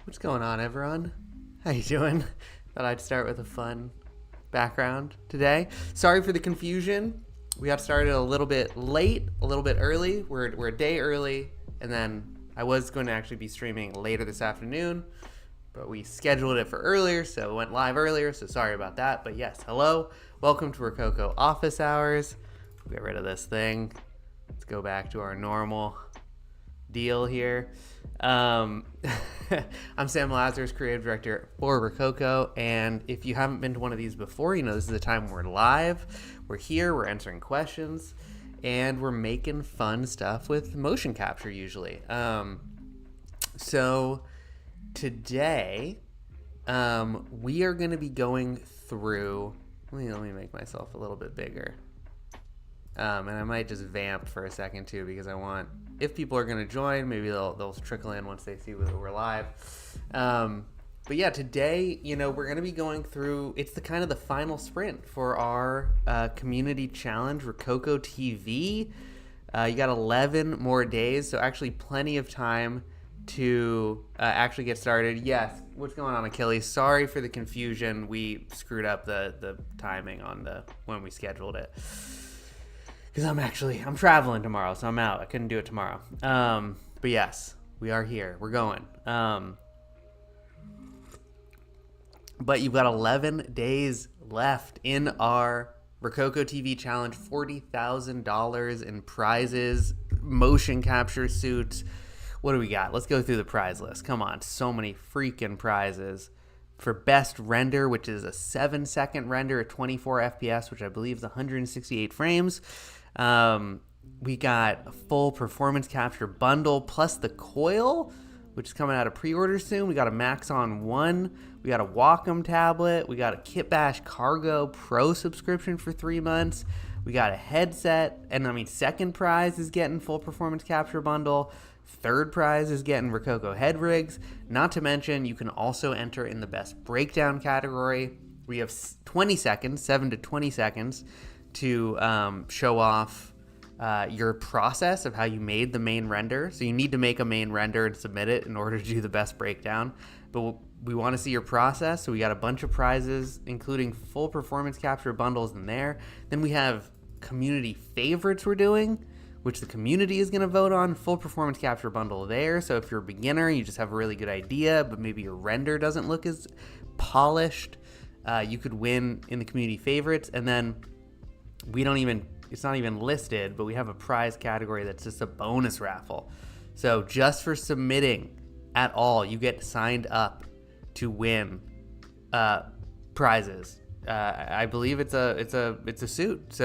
What's going on, everyone? How you doing? Thought I'd start with a fun background today. Sorry for the confusion. We got started a little bit late, a little bit early. We're a day early, and then I was going to actually be streaming later this afternoon, but we scheduled it for earlier, so it went live earlier, so sorry about that. But yes, hello. Welcome to Rokoko office hours. We'll get rid of this thing. Let's go back to our normal deal here. I'm Sam Lazarus, creative director for Rokoko, and if you haven't been to one of these before, you know this is the time we're live. We're here, we're answering questions, and we're making fun stuff with motion capture usually. So today, we are going to be going through. Let me make myself a little bit bigger. And I might just vamp for a second too, because I want, if people are going to join, maybe they'll trickle in once they see that we're live. But yeah, today, we're going to be going through, it's the kind of the final sprint for our community challenge, Rokoko TV. You got 11 more days, so actually plenty of time to actually get started. Yes, what's going on, Achilles? Sorry for the confusion. We screwed up the timing on when we scheduled it. Because I'm traveling tomorrow, so I'm out. I couldn't do it tomorrow. But yes, we are here. We're going. But you've got 11 days left in our Rokoko TV challenge. $40,000 in prizes, motion capture suits. What do we got? Let's go through the prize list. Come on, so many freaking prizes. For best render, which is a 7-second render at 24 FPS, which I believe is 168 frames. We got a full performance capture bundle plus the coil, which is coming out of pre-order soon. We got a Maxon 1. We got a Wacom tablet. We got a Kitbash Cargo Pro subscription for 3 months. We got a headset. And second prize is getting full performance capture bundle. Third prize is getting Rokoko head rigs. Not to mention, you can also enter in the best breakdown category. We have 20 seconds, 7 to 20 seconds, to show off your process of how you made the main render. So you need to make a main render and submit it in order to do the best breakdown. But we want to see your process. So we got a bunch of prizes, including full performance capture bundles in there. Then we have community favorites we're doing, which the community is going to vote on. Full performance capture bundle there. So if you're a beginner, you just have a really good idea, but maybe your render doesn't look as polished, you could win in the community favorites. And then it's not even listed, but we have a prize category that's just a bonus raffle. So just for submitting at all, you get signed up to win prizes. I believe it's a suit.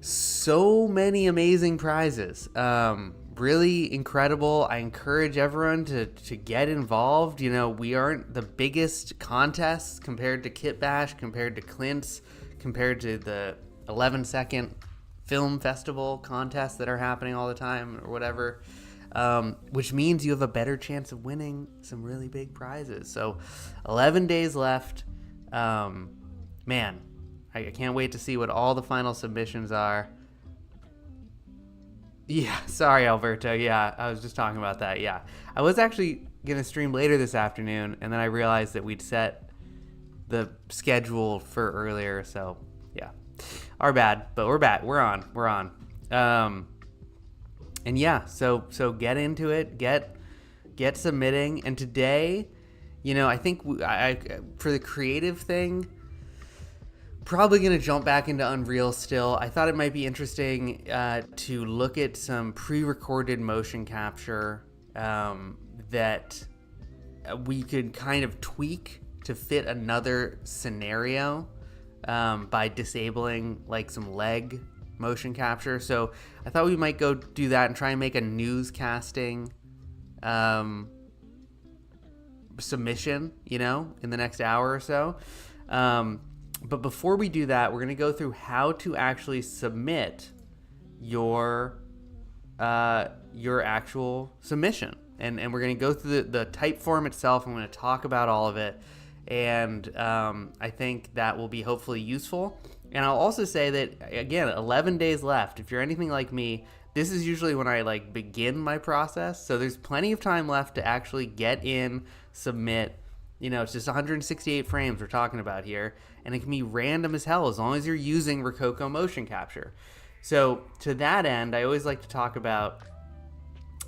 So many amazing prizes. Really incredible. I encourage everyone to get involved. We aren't the biggest contests compared to Kitbash, compared to Clint's, compared to the 11-second film festival contests that are happening all the time or whatever, which means you have a better chance of winning some really big prizes. So 11 days left. Man, I can't wait to see what all the final submissions are. Yeah, sorry, Alberto. Yeah, I was just talking about that. Yeah, I was actually going to stream later this afternoon, and then I realized that we'd set the schedule for earlier. So, yeah, our bad, but we're back. We're on. And yeah, so get into it. Get submitting. And today, I think for the creative thing, probably going to jump back into Unreal still. I thought it might be interesting to look at some pre-recorded motion capture that we could kind of tweak to fit another scenario by disabling like some leg motion capture. So I thought we might go do that and try and make a newscasting submission, in the next hour or so. But before we do that, we're going to go through how to actually submit your actual submission. And we're going to go through the type form itself. I'm going to talk about all of it. And I think that will be hopefully useful. And I'll also say that, again, 11 days left. If you're anything like me, this is usually when I like begin my process. So there's plenty of time left to actually get in, submit. It's just 168 frames we're talking about here. And it can be random as hell as long as you're using Rokoko motion capture. So to that end, I always like to talk about,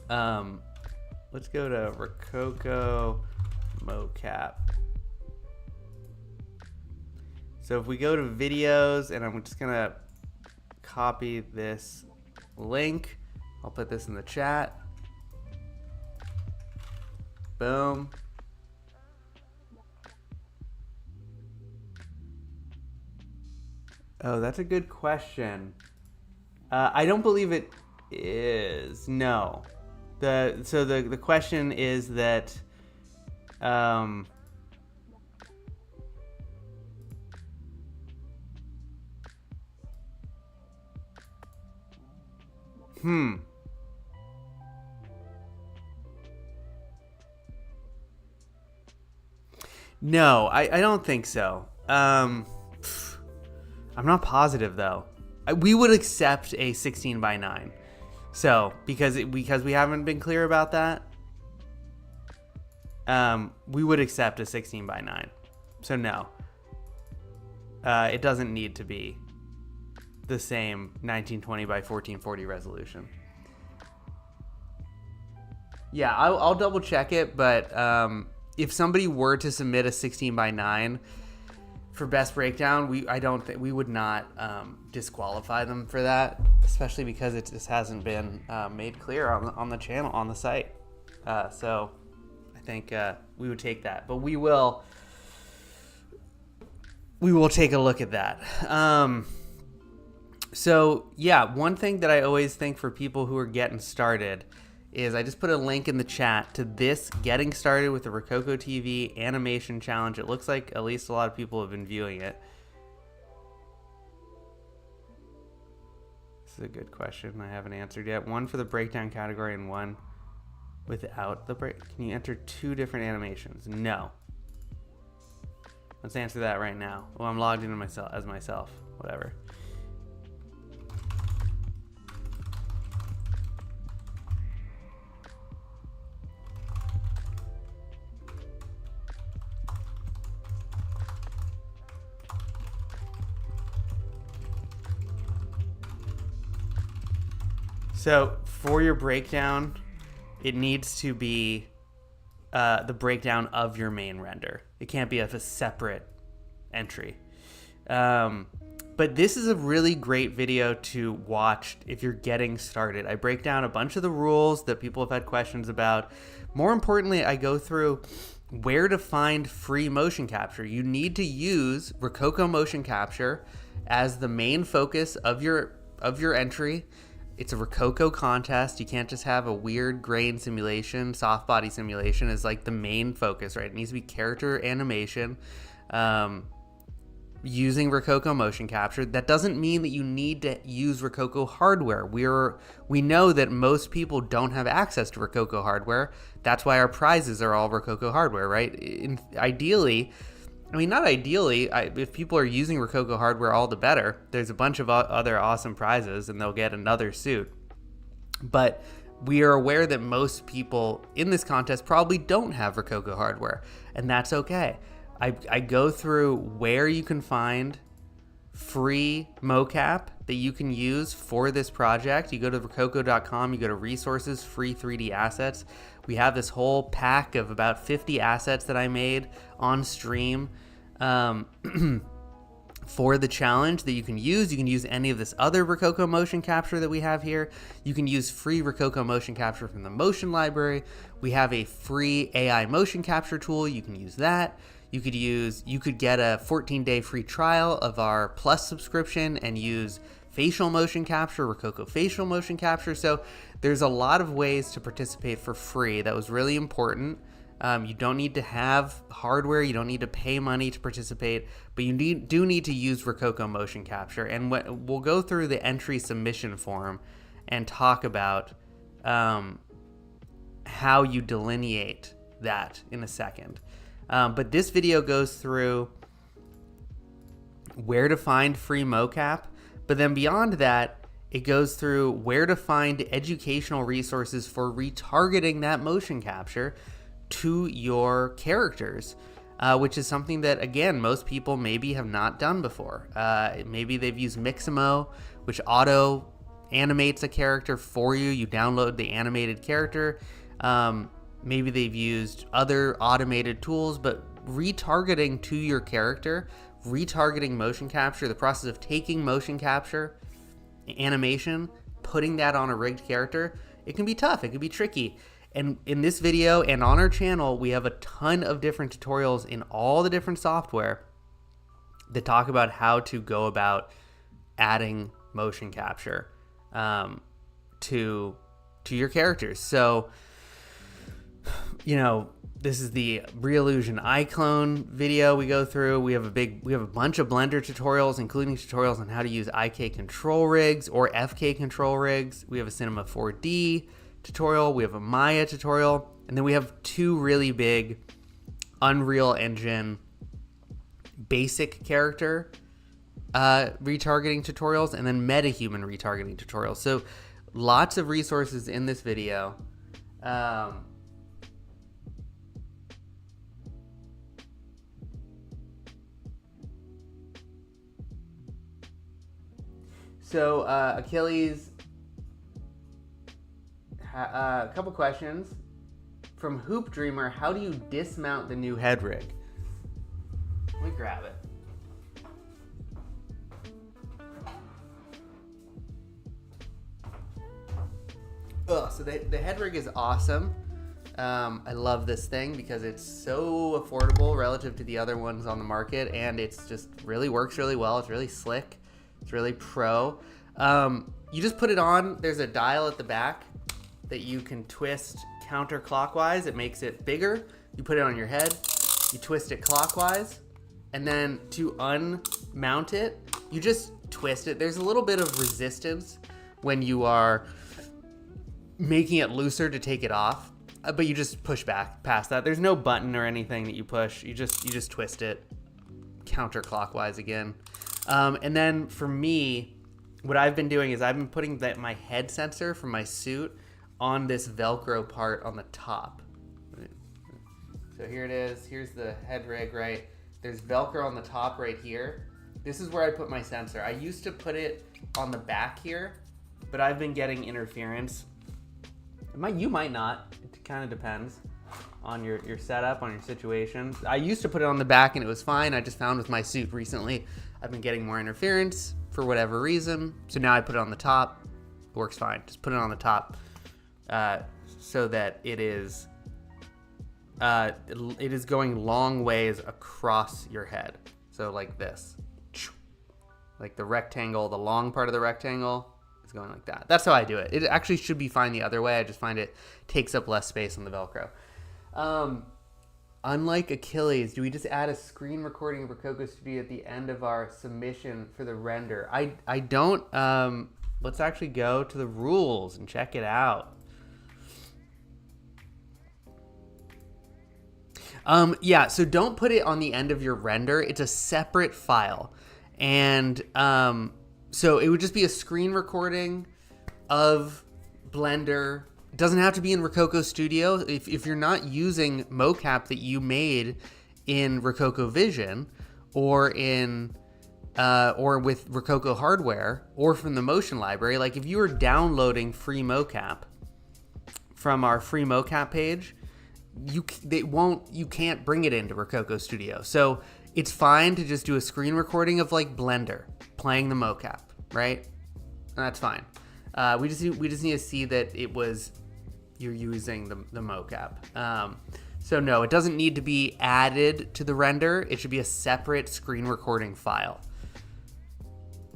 let's go to Rokoko mocap. So if we go to videos, and I'm just gonna copy this link, I'll put this in the chat. Boom. Oh, that's a good question. I don't believe it is. No. The question is that No, I don't think so. I'm not positive though. We would accept a 16 by 9. So because we haven't been clear about that, we would accept a 16 by 9. So no, it doesn't need to be the same 1920 by 1440 resolution. Yeah, I'll double check it, but if somebody were to submit a 16 by 9 for best breakdown, I don't think we would not disqualify them for that, especially because it just hasn't been made clear on the channel, on the site. So I think we would take that, but we will take a look at that. So yeah, one thing that I always think for people who are getting started is I just put a link in the chat to this getting started with the Rokoko TV animation challenge. It looks like at least a lot of people have been viewing it. This is a good question I haven't answered yet. One for the breakdown category and one without the break. Can you enter 2 different animations? No. Let's answer that right now. Well, I'm logged into myself. Whatever. So for your breakdown, it needs to be the breakdown of your main render. It can't be a separate entry. But this is a really great video to watch if you're getting started. I break down a bunch of the rules that people have had questions about. More importantly, I go through where to find free motion capture. You need to use Rokoko motion capture as the main focus of your entry. It's a Rokoko contest. You can't just have a weird grain simulation. Soft body simulation is like the main focus, right? It needs to be character animation using Rokoko motion capture. That doesn't mean that you need to use Rokoko hardware. We know that most people don't have access to Rokoko hardware. That's why our prizes are all Rokoko hardware, right? If people are using Rokoko hardware, all the better. There's a bunch of other awesome prizes, and they'll get another suit. But we are aware that most people in this contest probably don't have Rokoko hardware, and that's okay. I go through where you can find free mocap that you can use for this project. You go to rokoko.com, you go to resources, free 3D assets. We have this whole pack of about 50 assets that I made on stream for the challenge that you can use. You can use any of this other Rokoko motion capture that we have here. You can use free Rokoko motion capture from the motion library. We have a free AI motion capture tool. You can use that. You could get a 14-day free trial of our Plus subscription and use facial motion capture, Rokoko facial motion capture. So there's a lot of ways to participate for free. That was really important. You don't need to have hardware. You don't need to pay money to participate, but you do need to use Rokoko motion capture. And we'll go through the entry submission form and talk about how you delineate that in a second. But this video goes through where to find free mocap, but then beyond that, it goes through where to find educational resources for retargeting that motion capture to your characters, which is something that, again, most people maybe have not done before. Maybe they've used Mixamo, which auto animates a character for you. You download the animated character. Maybe they've used other automated tools, but retargeting to your character, retargeting motion capture, the process of taking motion capture animation, putting that on a rigged character, it can be tough. It can be tricky. And in this video and on our channel, we have a ton of different tutorials in all the different software that talk about how to go about adding motion capture to your characters. So, you know, this is the reallusion iClone video we go through. We have a bunch of Blender tutorials, including tutorials on how to use IK control rigs or FK control rigs. We have a Cinema 4D tutorial. We have a Maya tutorial. And then we have two really big Unreal Engine basic character retargeting tutorials, and then metahuman retargeting tutorials. So lots of resources in this video. So Achilles, a couple questions from Hoop Dreamer. How do you dismount the new head rig? Let me grab it. So the head rig is awesome. I love this thing because it's so affordable relative to the other ones on the market, and it's just really works really well. It's really slick. It's really pro. You just put it on. There's a dial at the back that you can twist counterclockwise. It makes it bigger. You put it on your head. You twist it clockwise. And then to unmount it, you just twist it. There's a little bit of resistance when you are making it looser to take it off, but you just push back past that. There's no button or anything that you push. You just twist it counterclockwise again. And then for me, what I've been doing is I've been putting my head sensor from my suit on this Velcro part on the top. So here it is. Here's the head rig, right? There's Velcro on the top right here. This is where I put my sensor. I used to put it on the back here, but I've been getting interference. You might not. It kind of depends on your setup, on your situation. I used to put it on the back and it was fine. I just found with my suit recently, I've been getting more interference for whatever reason. So now I put it on the top. It works fine. Just put it on the top so that it is going long ways across your head. So like this. Like the rectangle, the long part of the rectangle is going like that. That's how I do it. It actually should be fine the other way. I just find it takes up less space on the Velcro. Unlike Achilles, do we just add a screen recording of Rokoko Studio at the end of our submission for the render? I don't. Let's actually go to the rules and check it out. Yeah, so don't put it on the end of your render. It's a separate file. And so it would just be a screen recording of Blender. It doesn't have to be in Rokoko Studio. If you're not using mocap that you made in Rokoko Vision or in or with Rokoko hardware or from the Motion library, like if you are downloading free mocap from our free mocap page, you can't bring it into Rokoko Studio. So it's fine to just do a screen recording of like Blender playing the mocap, right? That's fine. We just need to see that you're using the mocap. So no, it doesn't need to be added to the render. It should be a separate screen recording file.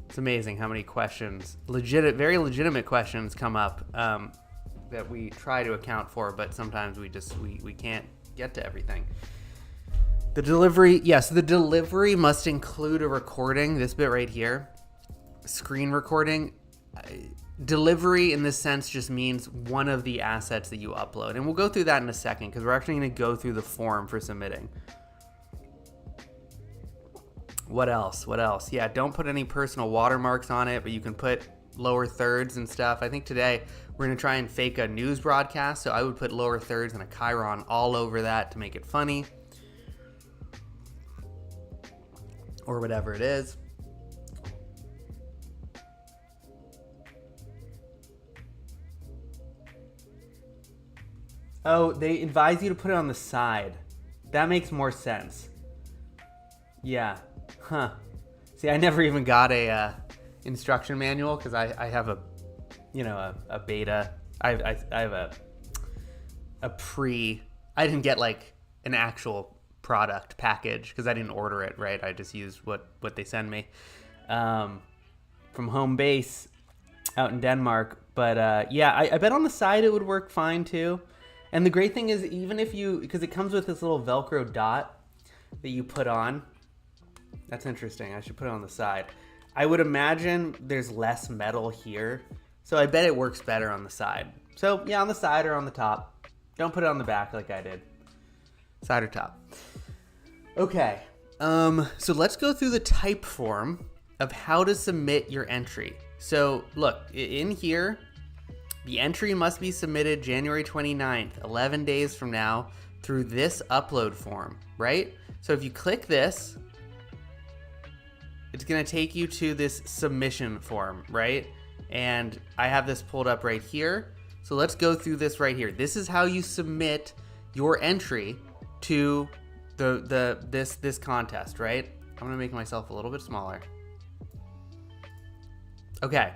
It's amazing how many questions, very legitimate questions come up that we try to account for, but sometimes we can't get to everything. The delivery, yes, the delivery must include a recording, this bit right here, screen recording. Delivery in this sense just means one of the assets that you upload. And we'll go through that in a second because we're actually going to go through the form for submitting. What else? What else? Yeah, don't put any personal watermarks on it, but you can put lower thirds and stuff. I think today we're going to try and fake a news broadcast, so I would put lower thirds and a chyron all over that to make it funny. Or whatever it is. Oh, they advise you to put it on the side. That makes more sense. Yeah. Huh. See, I never even got a instruction manual because I have a, you know, a beta. I have a pre. I didn't get like an actual product package because I didn't order it, right? I just used what they send me from home base out in Denmark. But yeah, I bet on the side it would work fine too. And the great thing is, even if you, because it comes with this little Velcro dot that you put on. That's interesting. I should put it on the side. I would imagine there's less metal here, so I bet it works better on the side. So yeah, on the side or on the top. Don't put it on the back like I did. Side or top. Okay. So let's go through the type form of how to submit your entry. So look, in here, the entry must be submitted January 29th, 11 days from now, through this upload form, right? So if you click this, it's going to take you to this submission form, right? And I have this pulled up right here. So let's go through this right here. This is how you submit your entry to this contest, right? I'm going to make myself a little bit smaller. Okay.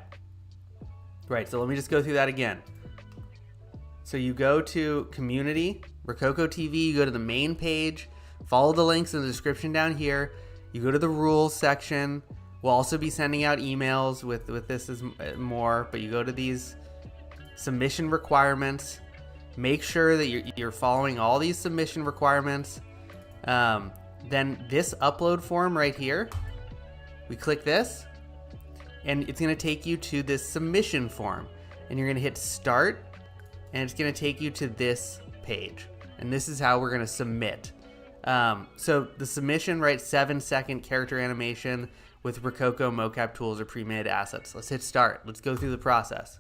Right, so let me just go through that again. So you go to Community, Rokoko TV, you go to the main page, follow the links in the description down here, you go to the rules section. We'll also be sending out emails with this as more, but you go to these submission requirements. Make sure that you're following all these submission requirements. Then this upload form right here, we click this, and it's going to take you to this submission form, and you're going to hit start, and it's going to take you to this page, and this is how we're going to submit. So the submission, right, 7-second character animation with Rokoko mocap tools or pre-made assets. Let's hit start. Let's go through the process.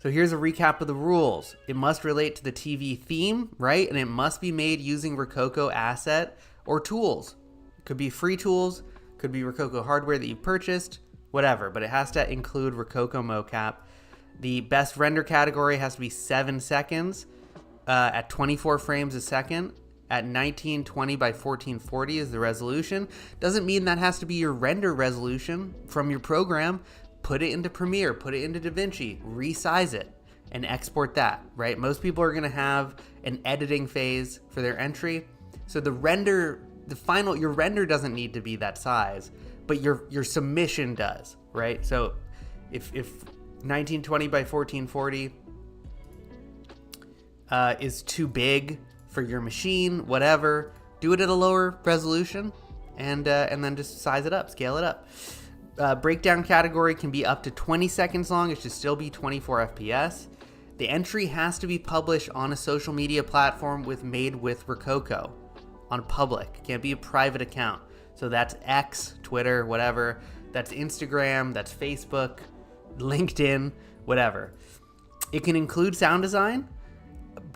So here's a recap of the rules. It must relate to the TV theme, right? And it must be made using Rokoko asset or tools. Could be free tools, could be Rokoko hardware that you purchased, whatever, but it has to include Rokoko mocap. The best render category has to be 7 seconds at 24 frames a second. At 1920 by 1440 is the resolution. Doesn't mean that has to be your render resolution from your program. Put it into Premiere, put it into DaVinci, resize it, and export that, right? Most people are gonna have an editing phase for their entry. So your render doesn't need to be that size, but your submission does, right? So if 1920 by 1440 is too big for your machine, whatever, do it at a lower resolution, and then just size it up, scale it up. Breakdown category can be up to 20 seconds long. It should still be 24 FPS. The entry has to be published on a social media platform made with Rokoko, on public. Can't be a private account. So that's X, Twitter, whatever. That's Instagram, that's Facebook, LinkedIn, whatever. It can include sound design.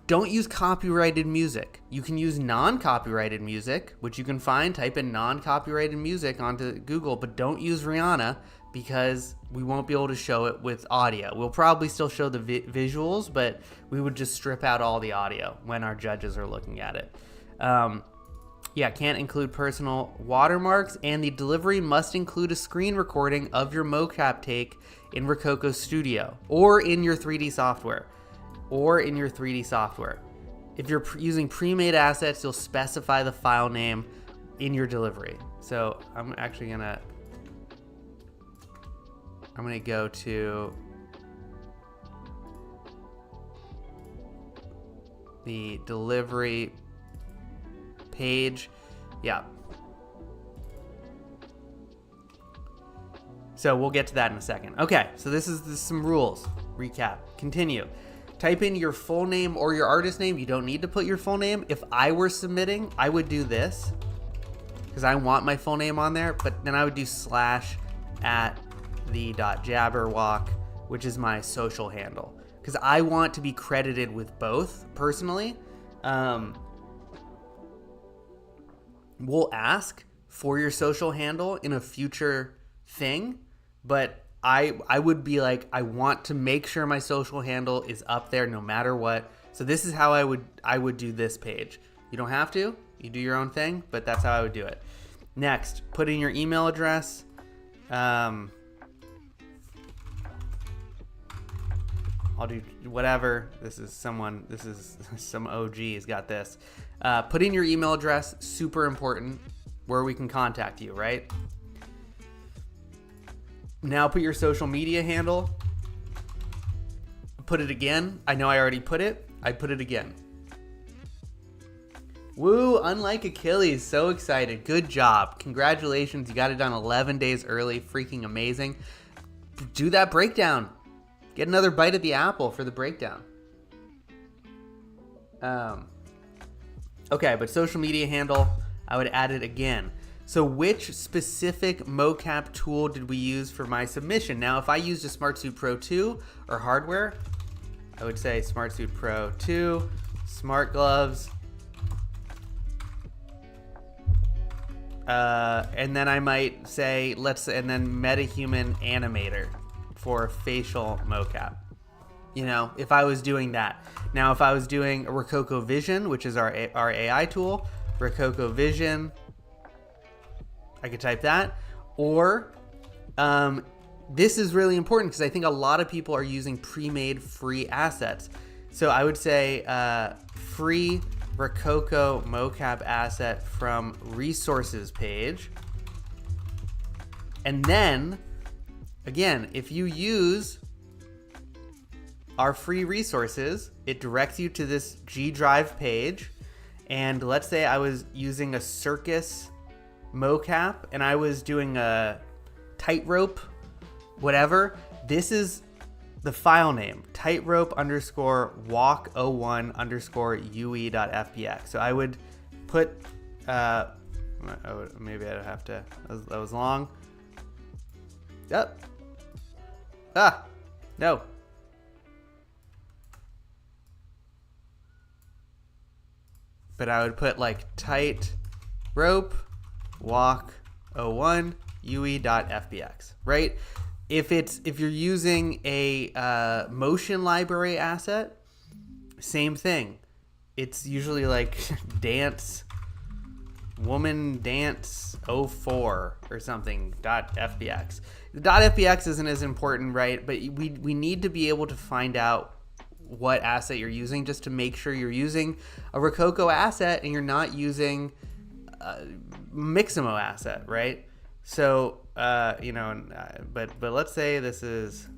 Don't use copyrighted music. You can use non-copyrighted music, which you can find. Type in non-copyrighted music onto Google, but don't use Rihanna because we won't be able to show it with audio. We'll probably still show the visuals, but we would just strip out all the audio when our judges are looking at it. Yeah, can't include personal watermarks, and the delivery must include a screen recording of your mocap take in Rokoko Studio or in your 3D software. If you're using pre-made assets, you'll specify the file name in your delivery. So I'm actually gonna go to the delivery page. Yeah. So we'll get to that in a second. Okay, so this is some rules. Recap. Continue. Type in your full name or your artist name. You don't need to put your full name. If I were submitting, I would do this. because I want my full name on there, but then I would do slash at the.jabberwock, which is my social handle, because I want to be credited with both personally. We'll ask for your social handle in a future thing, but I would be like, I want to make sure my social handle is up there no matter what. So this is how I would do this page. You don't have to, you do your own thing, but that's how I would do it. Next, put in your email address. I'll do whatever. This is some OG's got this. Put in your email address, super important, where we can contact you, right? Now put your social media handle. Put it again. I know I already put it. I put it again. Woo, unlike Achilles, so excited. Good job. Congratulations, you got it done 11 days early. Freaking amazing. Do that breakdown. Get another bite at the apple for the breakdown. Okay, but social media handle, I would add it again. So which specific mocap tool did we use for my submission? Now, if I used a SmartSuit Pro 2 or hardware, I would say SmartSuit Pro 2, Smart Gloves, and then I might say, and then MetaHuman Animator for facial mocap. You know, if I was doing that. Now, if I was doing a Rokoko Vision, which is our AI tool, Rokoko Vision, I could type that. Or this is really important because I think a lot of people are using pre-made free assets. So I would say free Rokoko mocap asset from resources page. And then, again, if you use our free resources, it directs you to this G Drive page. And let's say I was using a circus mocap and I was doing a tightrope, whatever. This is the file name, tightrope_walk01_ue.fpx. So I would put, maybe I'd have to, that was long. Yep. No. But I would put like tightrope walk01 ue.fbx, right? If you're using a motion library asset, same thing. It's usually like woman dance 04 or something .fbx. The .fbx isn't as important, right? But we need to be able to find out what asset you're using just to make sure you're using a Rokoko asset and you're not using Mixamo asset, right? So, but let's say this is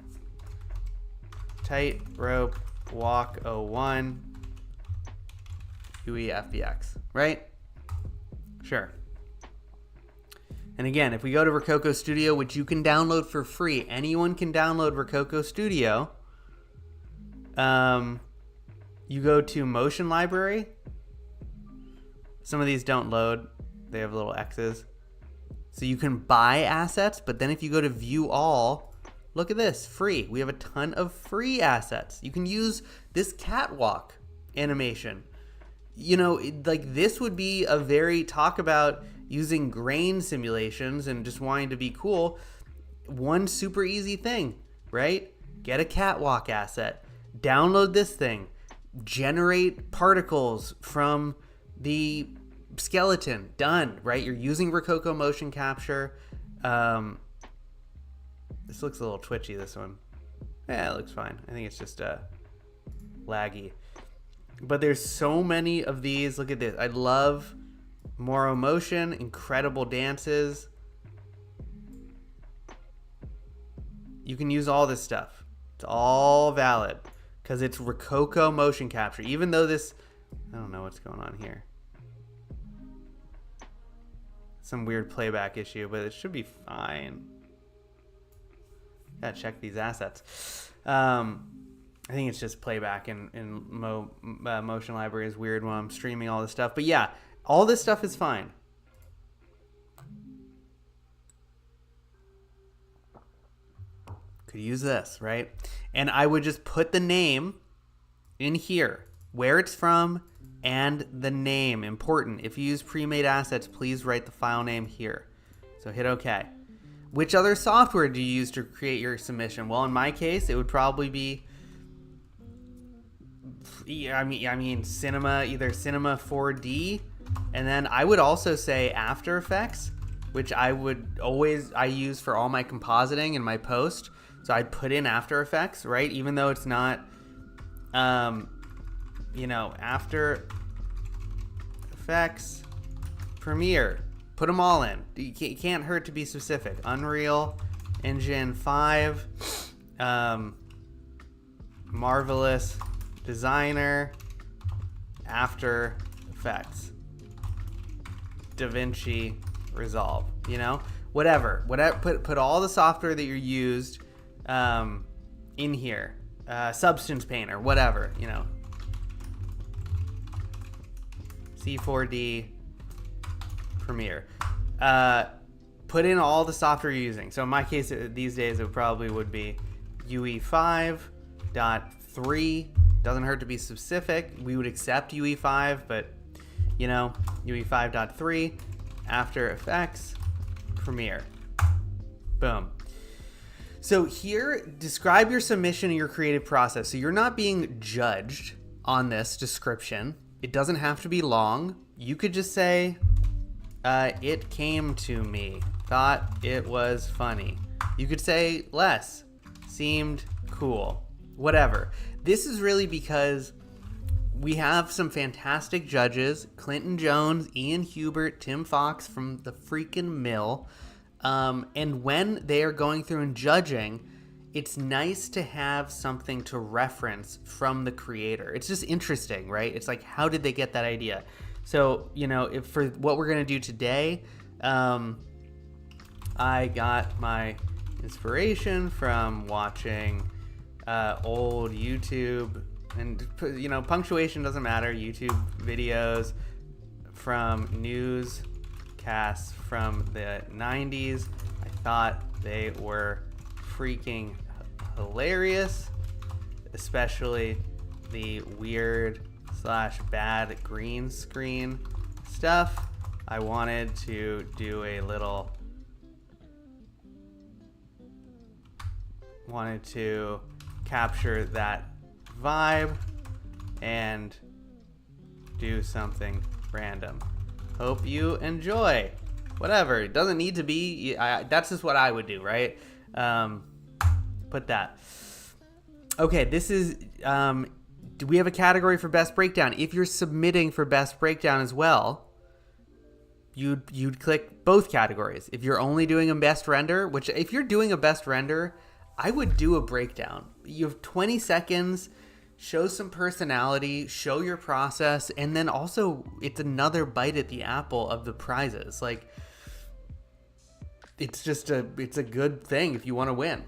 tightrope walk 01 UE FBX, right? Sure. And again, if we go to Rokoko Studio, which you can download for free, anyone can download Rokoko Studio. You go to Motion Library. Some of these don't load. They have little X's. So you can buy assets, but then if you go to View All, look at this, free. We have a ton of free assets. You can use this catwalk animation. You know, like this would be a very, talk about using grain simulations and just wanting to be cool. One super easy thing, right? Get a catwalk asset. Download this thing. Generate particles from the skeleton. Done, right? You're using Rokoko motion capture. This looks a little twitchy, this one. Yeah, it looks fine. I think it's just laggy. But there's so many of these. Look at this. I love Moro Motion, incredible dances. You can use all this stuff. It's all valid because it's Rokoko motion capture. Even though this, I don't know what's going on here. Some weird playback issue, but it should be fine. Gotta check these assets. I think it's just playback in Motion Library is weird when I'm streaming all this stuff. But yeah, all this stuff is fine. could use this, right? And I would just put the name in here, where it's from, and the name. Important. If you use pre-made assets, please write the file name here. So hit OK. Which other software do you use to create your submission? Well, in my case, it would probably be, I mean, Cinema, either Cinema 4D, and then I would also say After Effects, which I use for all my compositing and my post. So I'd put in After Effects, right? Even though it's not, After Effects, Premiere, put them all in. It can't hurt to be specific. Unreal Engine 5, Marvelous Designer, After Effects, DaVinci Resolve, whatever. Put all the software that you're used in here. Substance Painter, whatever, C4D, Premiere. Put in all the software you're using. So in my case, these days, it probably would be UE 5.3. Doesn't hurt to be specific. We would accept UE 5, but, UE 5.3, After Effects, Premiere. Boom. So here, describe your submission and your creative process. So you're not being judged on this description. It doesn't have to be long. You could just say, it came to me, thought it was funny. You could say less, seemed cool, whatever. This is really because we have some fantastic judges, Clinton Jones, Ian Hubert, Tim Fox from the freaking mill. And when they are going through and judging, it's nice to have something to reference from the creator. It's just interesting, right? It's like, how did they get that idea? So, if for what we're going to do today, I got my inspiration from watching old YouTube, and, punctuation doesn't matter, YouTube videos from newscasts from the 90s. I thought they were freaking hilarious, especially the weird/bad green screen stuff. I wanted to do wanted to capture that vibe and do something random. Hope you enjoy. Whatever. It doesn't need to be. That's just what I would do, right? Put that. Okay, this is. Do we have a category for best breakdown? If you're submitting for best breakdown as well, you'd click both categories. If you're only doing a best render, which if you're doing a best render, I would do a breakdown. You have 20 seconds. Show some personality, show your process, and then also it's another bite at the apple of the prizes. Like, it's a good thing if you want to win.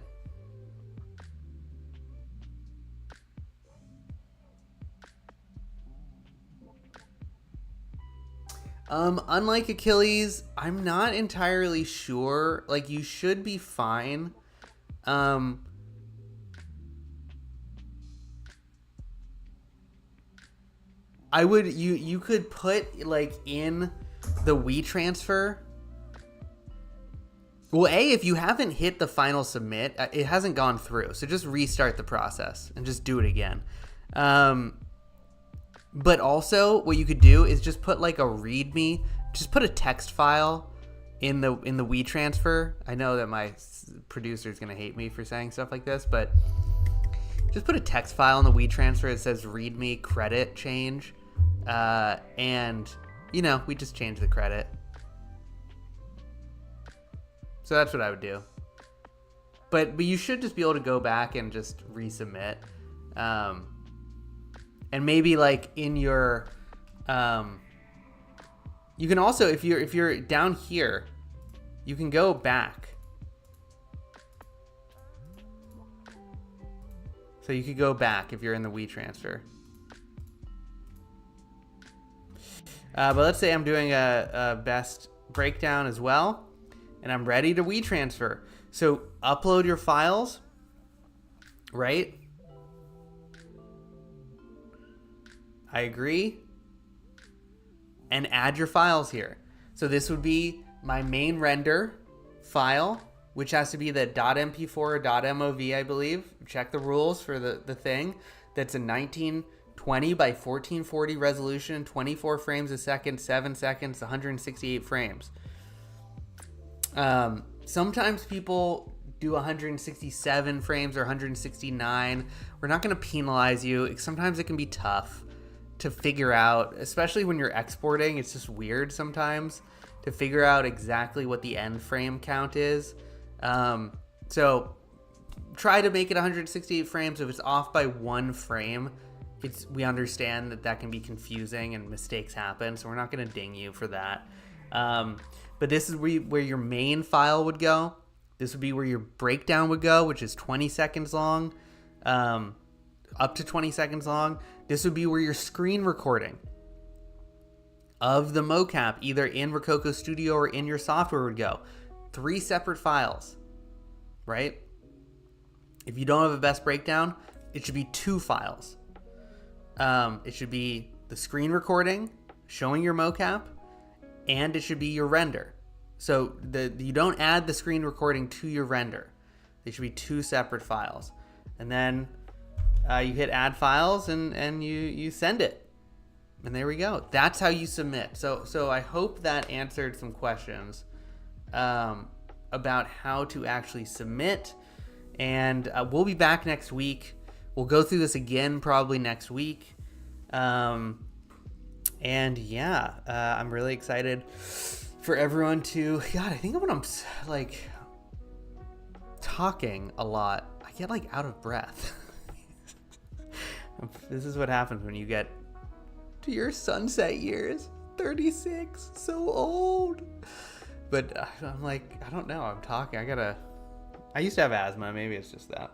Unlike Achilles, I'm not entirely sure. Like, you should be fine. I would, you could put, like, in the WeTransfer. Well, if you haven't hit the final submit, it hasn't gone through. So just restart the process and just do it again. But also what you could do is just put like a README, just put a text file in the WeTransfer. I know that my producer is going to hate me for saying stuff like this, but just put a text file in the WeTransfer that says README credit change. And, we just change the credit. So that's what I would do. But you should just be able to go back and just resubmit. And maybe like in your, you can also, if you're down here, you can go back. So you could go back if you're in the WeTransfer. But let's say I'm doing a best breakdown as well, and I'm ready to WeTransfer. So upload your files, right? I agree. And add your files here. So this would be my main render file, which has to be the .mp4 or .mov, I believe. Check the rules for the thing. That's a 1920 by 1440 resolution, 24 frames a second, 7 seconds, 168 frames. Sometimes people do 167 frames or 169. We're not going to penalize you. Sometimes it can be tough to figure out, especially when you're exporting. It's just weird sometimes to figure out exactly what the end frame count is. So try to make it 168 frames. If it's off by 1 frame, we understand that can be confusing and mistakes happen, so we're not going to ding you for that. But this is where your main file would go. This would be where your breakdown would go, which is 20 seconds long, up to 20 seconds long. This would be where your screen recording of the mocap, either in Rokoko Studio or in your software, would go. 3 separate files, right? If you don't have a best breakdown, it should be 2 files. It should be the screen recording showing your mocap, and it should be your render. So you don't add the screen recording to your render. They should be 2 separate files. And then you hit add files and you send it. And there we go. That's how you submit. So I hope that answered some questions about how to actually submit. And we'll be back next week. We'll go through this again probably next week. And yeah, I'm really excited for everyone to... God, I think when I'm like talking a lot, I get like out of breath. This is what happens when you get to your sunset years. 36, so old. But I'm like, I don't know, I'm talking. I used to have asthma, maybe it's just that.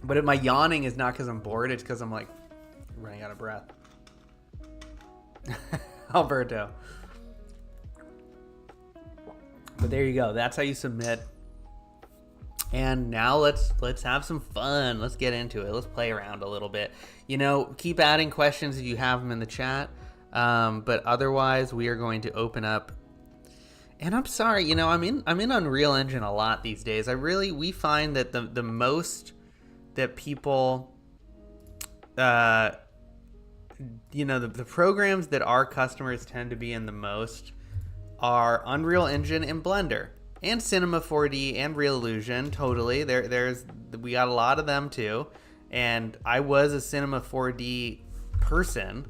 But my yawning is not because I'm bored, it's because I'm like running out of breath. Alberto. But there you go. That's how you submit. And now let's have some fun. Let's get into it. Let's play around a little bit. Keep adding questions if you have them in the chat. But otherwise, we are going to open up. And I'm sorry, I'm in Unreal Engine a lot these days. We find that the most that people, the programs that our customers tend to be in the most are Unreal Engine and Blender. And Cinema 4D and reallusion, totally. We got a lot of them too. And I was a Cinema 4D person.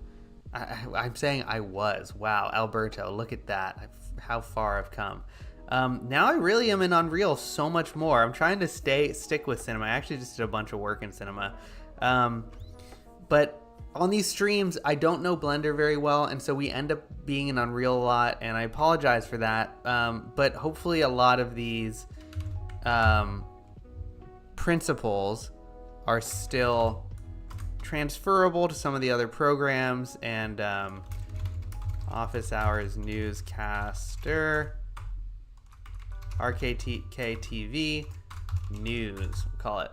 I'm saying I was. Wow, Alberto, look at that. How far I've come. Now I really am in Unreal so much more. I'm trying to stick with Cinema. I actually just did a bunch of work in Cinema. But on these streams, I don't know Blender very well, and so we end up being in Unreal a lot, and I apologize for that. But hopefully a lot of these principles are still transferable to some of the other programs. And office hours, newscaster, RKTV, news, we'll call it.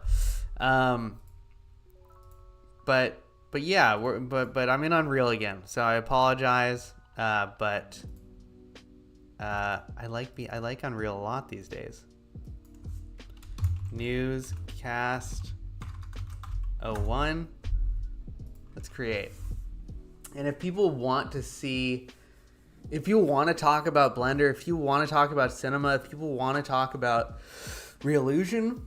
But yeah, but I'm in Unreal again, so I apologize. But I like Unreal a lot these days. Newscast 01. Let's create. And if people want to see, if you want to talk about Blender, if you want to talk about Cinema, if people want to talk about reallusion,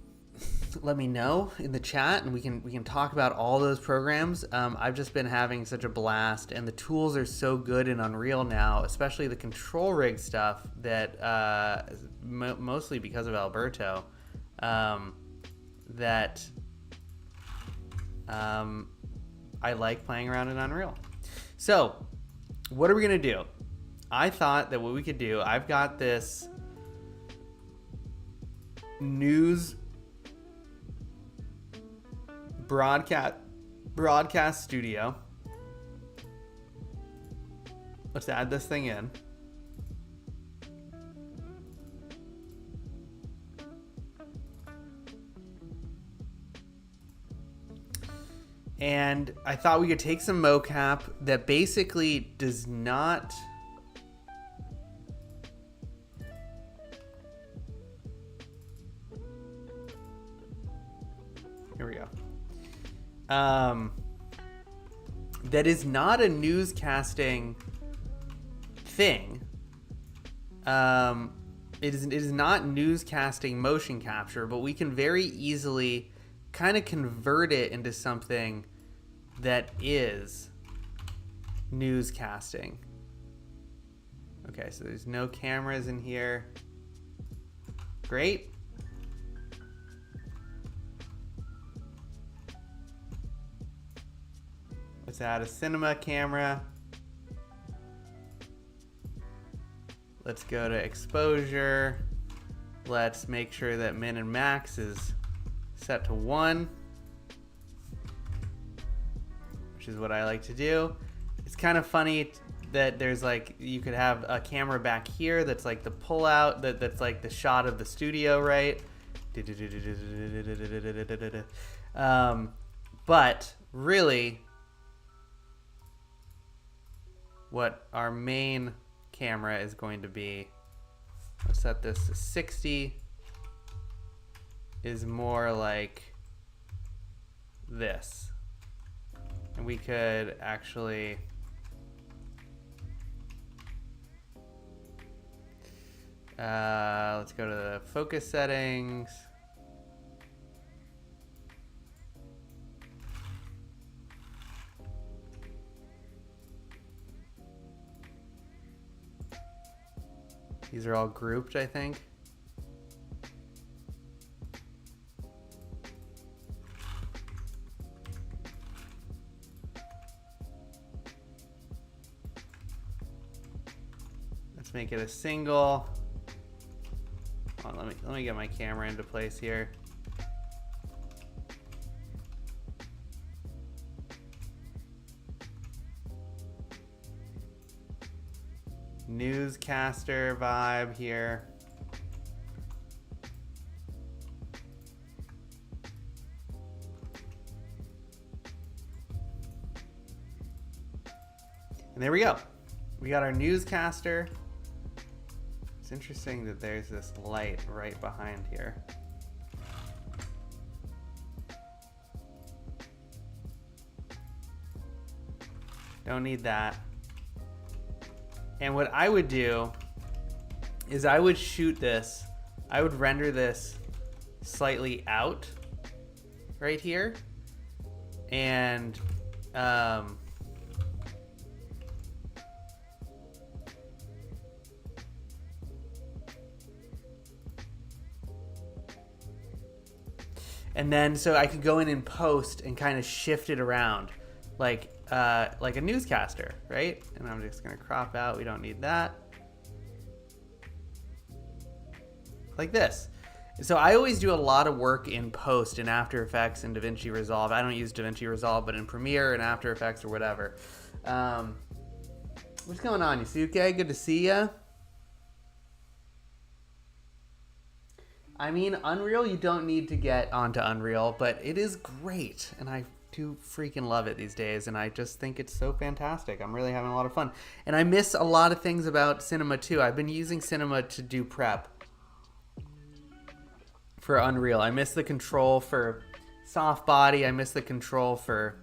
let me know in the chat, and we can talk about all those programs. I've just been having such a blast, and the tools are so good in Unreal now, especially the control rig stuff, that mostly because of Alberto, that I like playing around in Unreal. So what are we going to do? I thought that what we could do, I've got this news broadcast studio. Let's add this thing in. And I thought we could take some mocap that basically does not... Here we go. That is not a newscasting thing. It is not newscasting motion capture, but we can very easily kind of convert it into something that is newscasting. Okay, so there's no cameras in here. Great. Let's add a cinema camera. Let's go to exposure. Let's make sure that min and max is set to 1, which is what I like to do. It's kind of funny that there's like, you could have a camera back here that's like the pull out, that's like the shot of the studio, right? But really, what our main camera is going to be, let's set this to 60, is more like this. And we could actually let's go to the focus settings. These are all grouped, I think. Let's make it a single. Hold on, let me get my camera into place here. Newscaster vibe here. And there we go. We got our newscaster. It's interesting that there's this light right behind here. Don't need that. And what I would do is I would shoot this, I would render this slightly out right here. And then so I could go in and post and kind of shift it around like a newscaster, right? And I'm just gonna crop out, we don't need that. Like this. So I always do a lot of work in post in After Effects and DaVinci Resolve. I don't use DaVinci Resolve, but in Premiere and After Effects or whatever. What's going on, Yusuke? Good to see ya. I mean, Unreal, you don't need to get onto Unreal, but it is great, and I do freaking love it these days, and I just think it's so fantastic. I'm really having a lot of fun. And I miss a lot of things about Cinema too. I've been using Cinema to do prep for Unreal. I miss the control for soft body. I miss the control for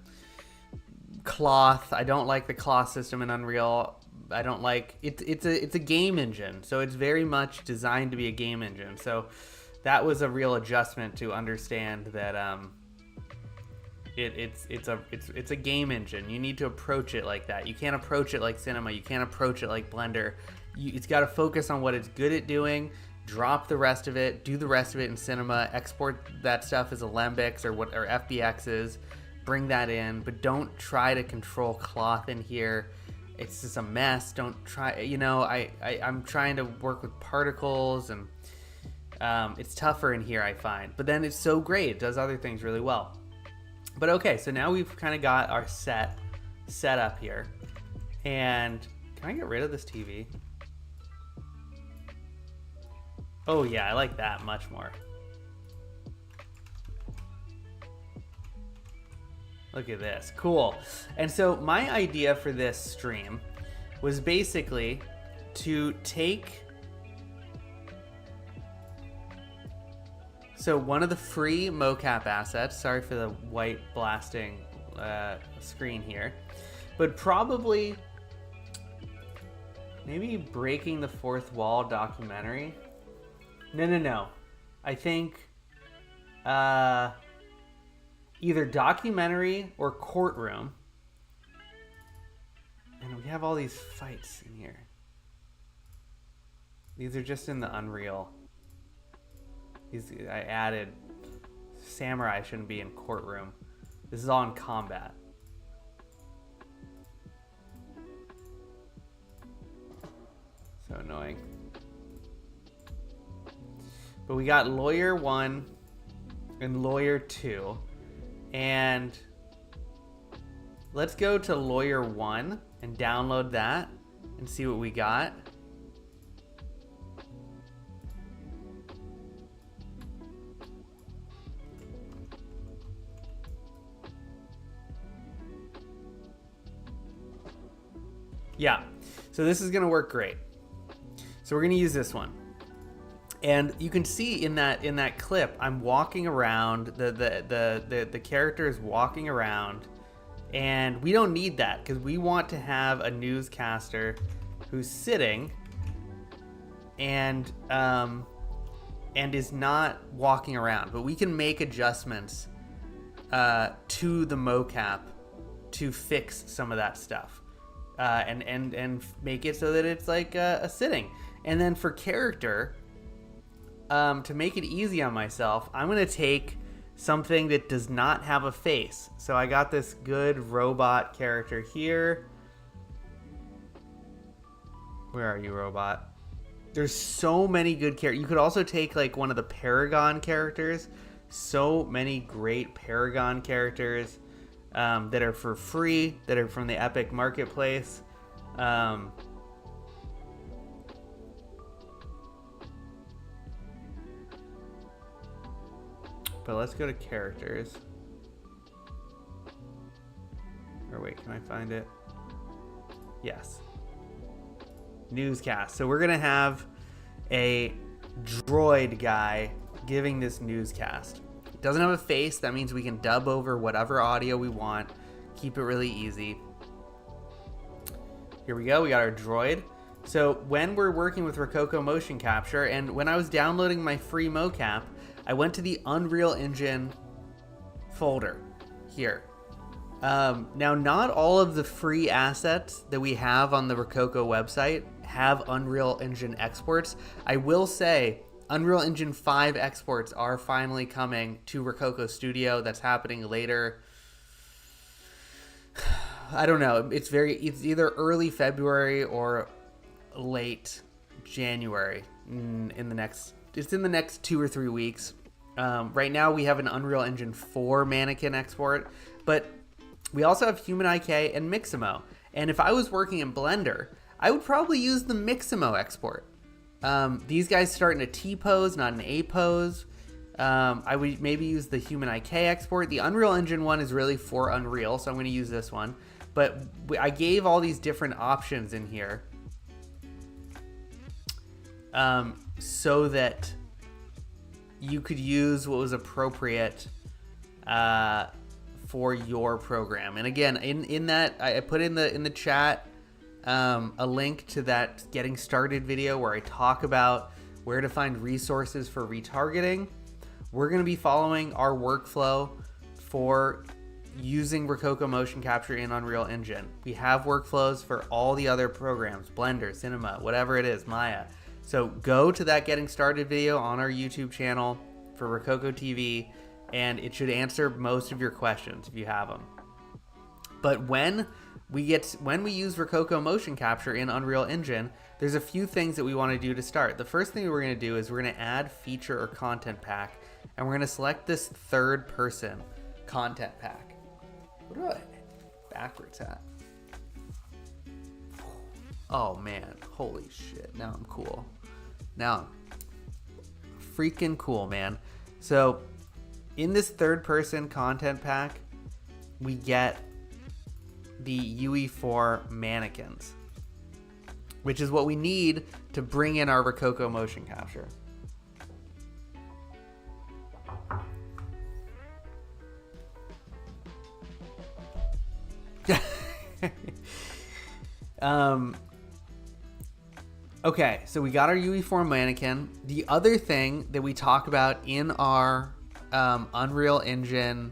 cloth. I don't like the cloth system in Unreal. I don't like it. It's a game engine, so it's very much designed to be a game engine. So that was a real adjustment to understand that it's a game engine. You need to approach it like that. You can't approach it like Cinema. You can't approach it like Blender. It's got to focus on what it's good at doing. Drop the rest of it. Do the rest of it in Cinema. Export that stuff as Alembics or FBXs. Bring that in, but don't try to control cloth in here. It's just a mess. Don't try. You know, I'm trying to work with particles, and it's tougher in here, I find. But then it's so great. It does other things really well. But okay, so now we've kind of got our set up here. And can I get rid of this TV? Oh yeah, I like that much more. Look at this. Cool. And so my idea for this stream was basically to take... So one of the free mocap assets, sorry for the white blasting screen here, but probably maybe breaking the fourth wall documentary. No. I think either documentary or courtroom. And we have all these fights in here. These are just in the Unreal. I added samurai shouldn't be in courtroom. This is all in combat. So annoying. But we got lawyer 1 and lawyer 2. And let's go to lawyer 1 and download that and see what we got. Yeah, so this is gonna work great. So we're gonna use this one. And you can see in that clip, I'm walking around, the character is walking around, and we don't need that because we want to have a newscaster who's sitting and is not walking around. But we can make adjustments to the mocap to fix some of that stuff. And make it so that it's like a sitting. And then for character, to make it easy on myself, I'm going to take something that does not have a face. So I got this good robot character here. Where are you, robot? There's so many good characters. You could also take like one of the Paragon characters. So many great Paragon characters. That are for free, that are from the Epic Marketplace. But let's go to characters. Or wait, can I find it? Yes. Newscast. So we're going to have a droid guy giving this newscast. Doesn't have a face. That means we can dub over whatever audio we want. Keep it really easy. Here we go. We got our droid. So when we're working with Rokoko motion capture, and when I was downloading my free mocap, I went to the Unreal Engine folder here. Now, not all of the free assets that we have on the Rokoko website have Unreal Engine exports. I will say Unreal Engine 5 exports are finally coming to Rokoko Studio. That's happening later. I don't know. It's either early February or late January it's in the next 2 or 3 weeks. Right now we have an Unreal Engine 4 mannequin export, but we also have Human IK and Mixamo. And if I was working in Blender, I would probably use the Mixamo export. These guys start in a T pose, not an A pose. I would maybe use the Human IK export. The Unreal Engine one is really for Unreal, so I'm going to use this one. But I gave all these different options in here so that you could use what was appropriate for your program. And again, in that, I put in the chat a link to that getting started video where I talk about where to find resources for retargeting. We're going to be following our workflow for using Rokoko motion capture in Unreal Engine. We have workflows for all the other programs, Blender, Cinema, whatever it is, Maya. So go to that getting started video on our YouTube channel for Rokoko TV, and it should answer most of your questions if you have them. But when we use Rokoko motion capture in Unreal Engine, there's a few things that we want to do to start. The first thing we're going to do is we're going to add feature or content pack, and we're going to select this third person content pack. What do I backwards at? Oh man, holy shit. Now I'm cool. Now I'm freaking cool, man. So in this third person content pack, we get the UE4 mannequins, which is what we need to bring in our Rokoko motion capture. Okay, so we got our UE4 mannequin. The other thing that we talk about in our Unreal Engine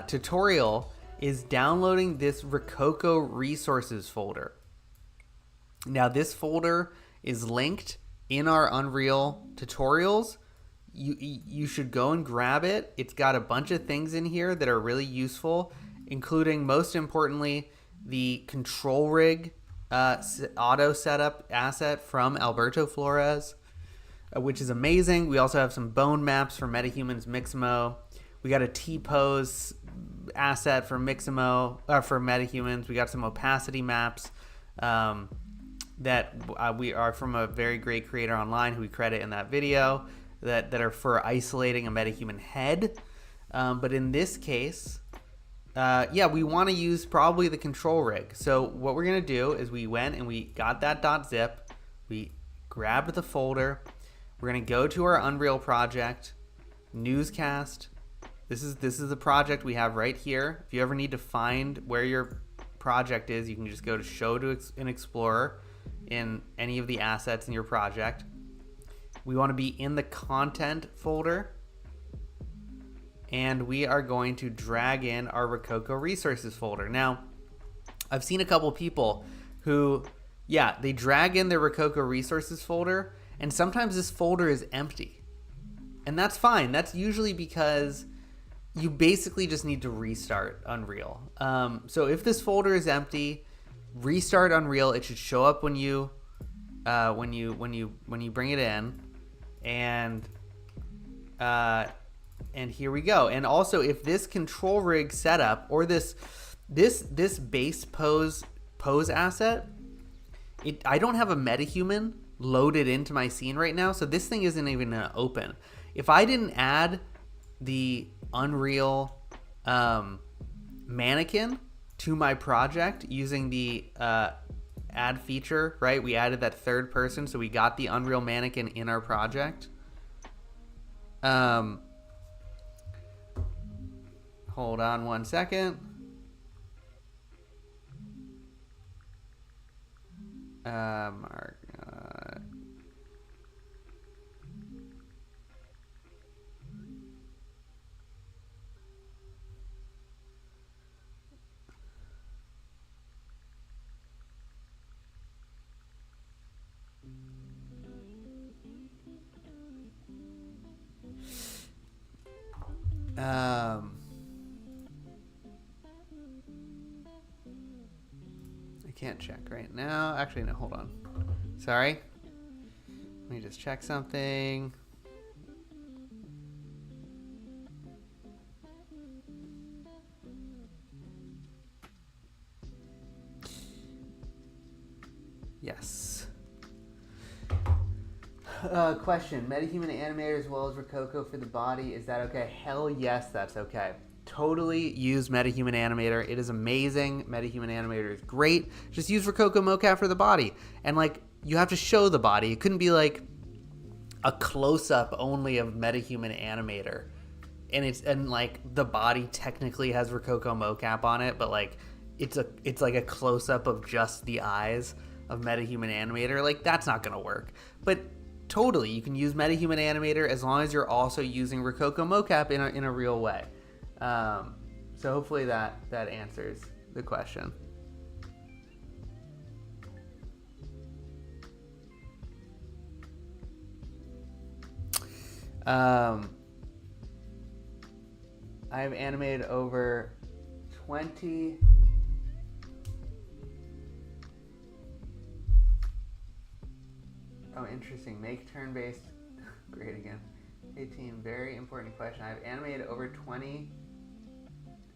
tutorial is downloading this Rokoko resources folder. Now, this folder is linked in our Unreal tutorials. You should go and grab it. It's got a bunch of things in here that are really useful, including, most importantly, the control rig auto setup asset from Alberto Flores, which is amazing. We also have some bone maps for MetaHumans Mixamo. We got a T-pose asset for Mixamo, for MetaHumans. We got some opacity maps that we are from a very great creator online who we credit in that video that are for isolating a MetaHuman head. But in this case, we want to use probably the control rig. So what we're going to do is we went and we got that .zip. We grabbed the folder. We're going to go to our Unreal project, newscast. This is the project we have right here. If you ever need to find where your project is, you can just go to Show to an Explorer in any of the assets in your project. We want to be in the Content folder. And we are going to drag in our Rokoko resources folder. Now, I've seen a couple people who, they drag in their Rokoko resources folder, and sometimes this folder is empty. And that's fine. That's usually because you basically just need to restart Unreal. So if this folder is empty, restart Unreal. It should show up when you bring it in, and here we go. And also, if this control rig setup or this base pose asset, I don't have a MetaHuman loaded into my scene right now, so this thing isn't even gonna open. If I didn't add the Unreal mannequin to my project using the add feature, right? We added that third person, so we got the Unreal mannequin in our project. Hold on one second. I can't check right now. Actually, no, hold on. Sorry. Let me just check something. Yes. Question. MetaHuman animator as well as Rokoko for the body. Is that okay? Hell yes, that's okay. Totally use MetaHuman animator. It is amazing. MetaHuman animator is great. Just use Rokoko mocap for the body. And like, you have to show the body. It couldn't be like a close-up only of MetaHuman animator. And like the body technically has Rokoko mocap on it, but like it's like a close-up of just the eyes of MetaHuman animator. Like, that's not gonna work. But totally, you can use MetaHuman animator as long as you're also using Rokoko mocap in a real way. So hopefully that answers the question. I've animated over 20 interesting. Make turn-based great again. 18, very important question. I've animated over 20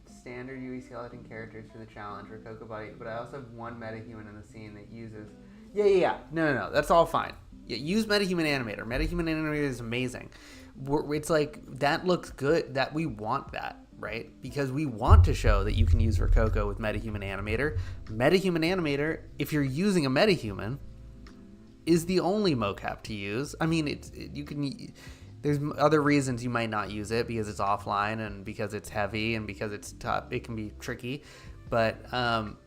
standard UE skeleton characters for the challenge, Rokoko body, but I also have one MetaHuman in the scene that uses... Yeah. No. That's all fine. Yeah, use MetaHuman animator. MetaHuman animator is amazing. It's like, that looks good. That we want that, right? Because we want to show that you can use Rokoko with MetaHuman Animator. MetaHuman Animator, if you're using a MetaHuman, is the only mocap to use. I mean, there's other reasons you might not use it, because it's offline and because it's heavy and because it's tough. It can be tricky, but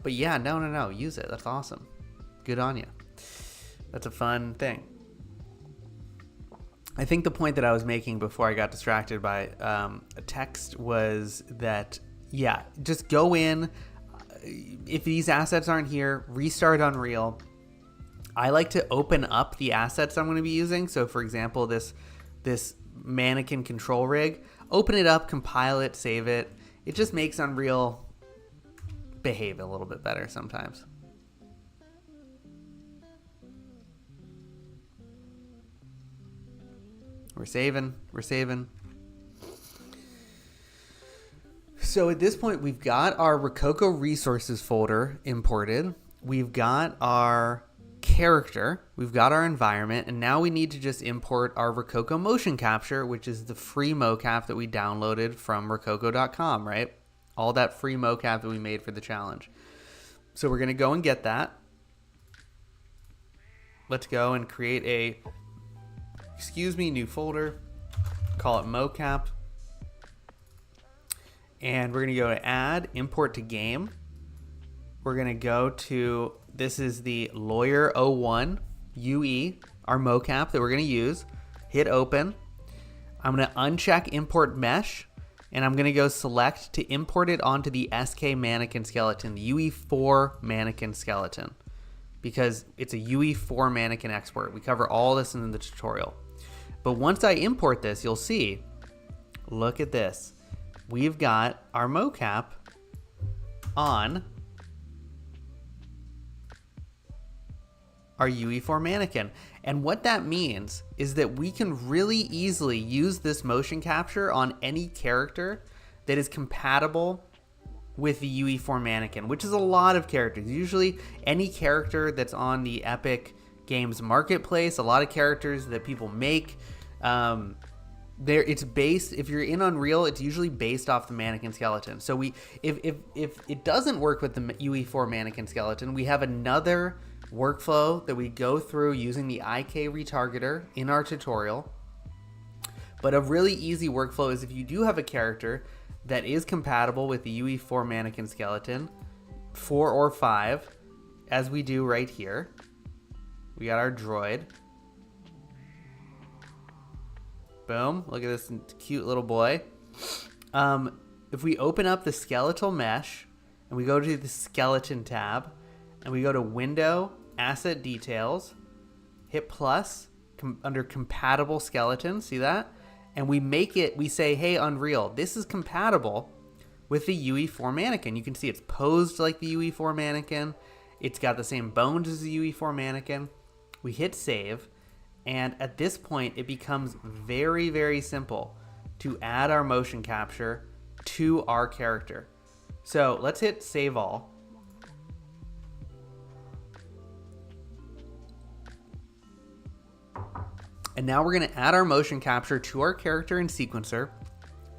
yeah, no, use it. That's awesome. Good on you. That's a fun thing. I think the point that I was making before I got distracted by a text was that, yeah, just go in. If these assets aren't here, restart Unreal. I like to open up the assets I'm going to be using. So, for example, this mannequin control rig, open it up, compile it, save it. It just makes Unreal behave a little bit better sometimes. We're saving. So at this point, we've got our Rokoko resources folder imported. We've got our character. We've got our environment. And now we need to just import our Rokoko motion capture, which is the free mocap that we downloaded from Rokoko.com, right? All that free mocap that we made for the challenge. So we're going to go and get that. Let's go and create a new folder, call it mocap, and we're going to go to add, import to game. We're going to go to, this is the Lawyer 01 UE, our mocap that we're going to use. Hit open. I'm going to uncheck import mesh, and I'm going to go select to import it onto the SK mannequin skeleton, the UE4 mannequin skeleton, because it's a UE4 mannequin export. We cover all this in the tutorial. But once I import this, you'll see, look at this. We've got our mocap on our UE4 mannequin. And what that means is that we can really easily use this motion capture on any character that is compatible with the UE4 mannequin, which is a lot of characters. Usually any character that's on the Epic Games Marketplace, a lot of characters that people make, it's based, if you're in Unreal, it's usually based off the mannequin skeleton. So if it doesn't work with the UE4 mannequin skeleton, we have another workflow that we go through using the IK retargeter in our tutorial. But a really easy workflow is if you do have a character that is compatible with the UE4 mannequin skeleton, 4 or 5, as we do right here. We got our droid. Boom. Look at this cute little boy. If we open up the skeletal mesh and we go to the skeleton tab and we go to Window, Asset Details, hit plus under Compatible Skeleton, see that? And we say, hey, Unreal, this is compatible with the UE4 mannequin. You can see it's posed like the UE4 mannequin. It's got the same bones as the UE4 mannequin. We hit save. And at this point, it becomes very, very simple to add our motion capture to our character. So let's hit save all. And now we're going to add our motion capture to our character in sequencer.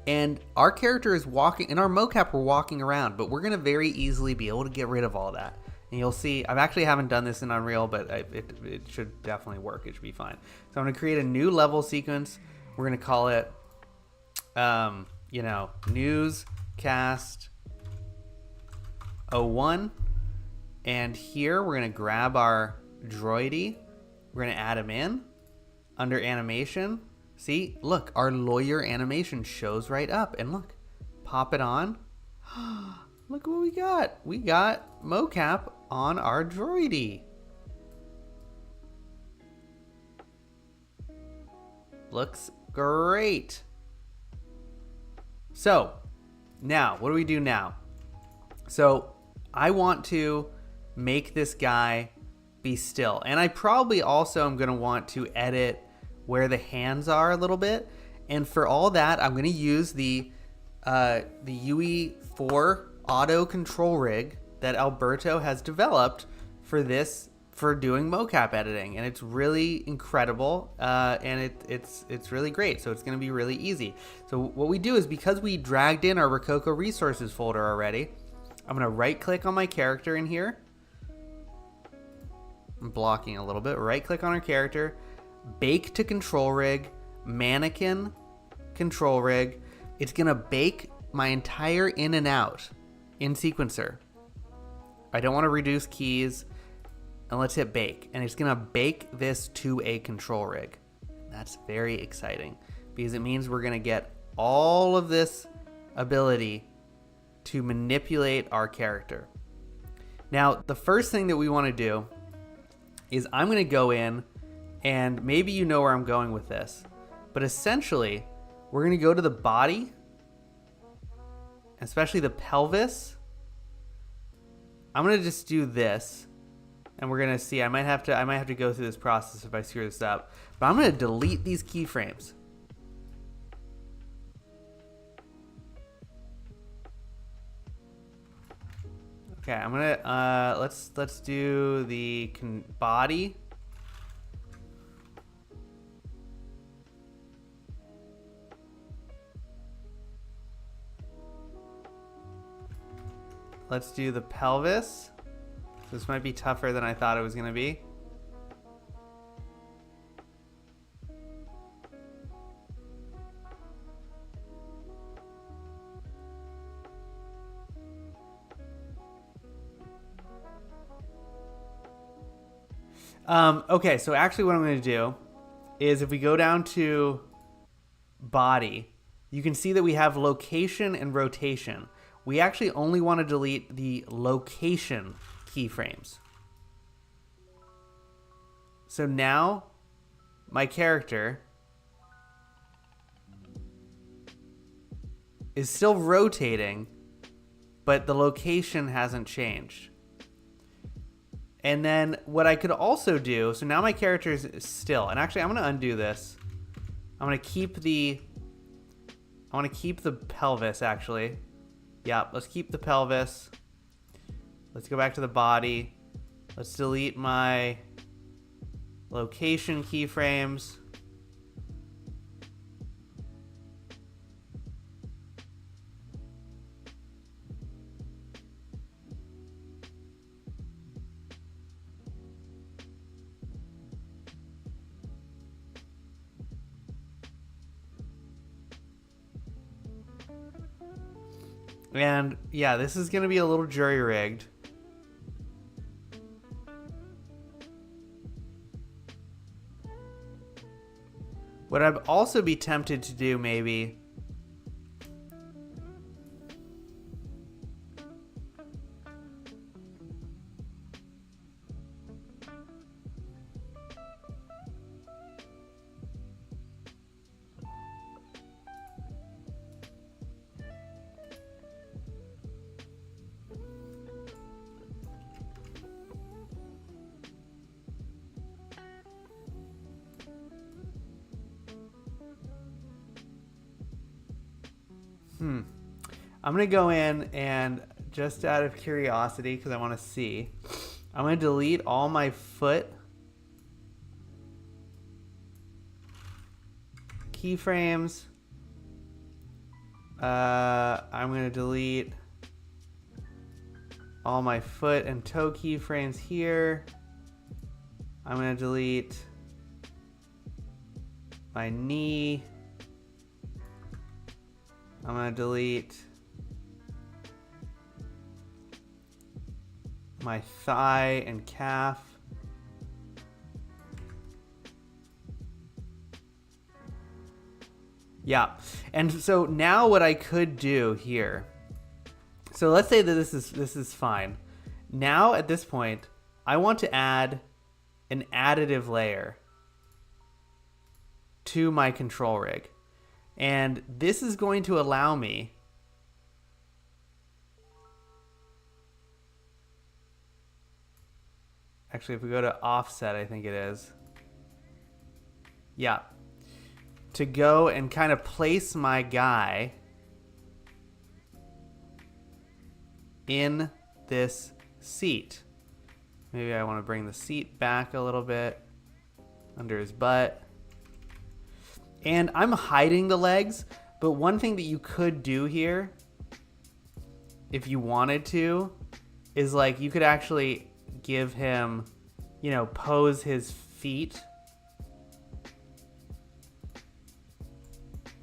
And our character is walking, in our mocap, we're walking around, but we're going to very easily be able to get rid of all that. And you'll see, I actually haven't done this in Unreal, but it should definitely work. It should be fine. So I'm going to create a new level sequence. We're going to call it, newscast 01. And here we're going to grab our droidy. We're going to add him in under animation. See, look, our lawyer animation shows right up. And look, pop it on. Look what we got. We got mocap on our droidy. Looks great. So now, what do we do now? So I want to make this guy be still. And I probably also am going to want to edit where the hands are a little bit. And for all that, I'm going to use the UE4 auto control rig that Alberto has developed for this for doing mocap editing, and it's really incredible, and it's really great. So it's going to be really easy. So what we do is, because we dragged in our Rokoko resources folder already, I'm going to right click on my character in here. I'm blocking a little bit. Right click on our character, bake to control rig, mannequin, control rig. It's going to bake my entire in and out in sequencer. I don't want to reduce keys, and let's hit bake, and it's going to bake this to a control rig. That's very exciting, because it means we're going to get all of this ability to manipulate our character. Now, the first thing that we want to do is, I'm going to go in, and maybe you know where I'm going with this, but essentially we're going to go to the body, especially the pelvis. I'm going to just do this, and we're going to see, I might have to go through this process if I screw this up, but I'm going to delete these keyframes. Okay, I'm going to, let's do the body. Let's do the pelvis. This might be tougher than I thought it was going to be. Okay, so actually what I'm going to do is, if we go down to body, you can see that we have location and rotation. We actually only want to delete the location keyframes. So now my character is still rotating, but the location hasn't changed. And then what I could also do, so now my character is still, and actually I'm going to undo this. I'm going to keep the pelvis, actually. Yeah, let's keep the pelvis. Let's go back to the body. Let's delete my location keyframes. And yeah, this is going to be a little jury-rigged. What I'd also be tempted to do, maybe, I'm going to go in and, just out of curiosity, because I want to see, I'm going to delete all my foot keyframes. I'm going to delete all my foot and toe keyframes here. I'm going to delete my knee. I'm going to delete my thigh and calf. Yeah. And so now what I could do here, so let's say that this is fine. Now at this point, I want to add an additive layer to my control rig. And this is going to allow me actually, if we go to offset, I think it is. Yeah. To go and kind of place my guy in this seat. Maybe I want to bring the seat back a little bit under his butt. And I'm hiding the legs, but one thing that you could do here, if you wanted to, is like you could actually give him, you know, pose his feet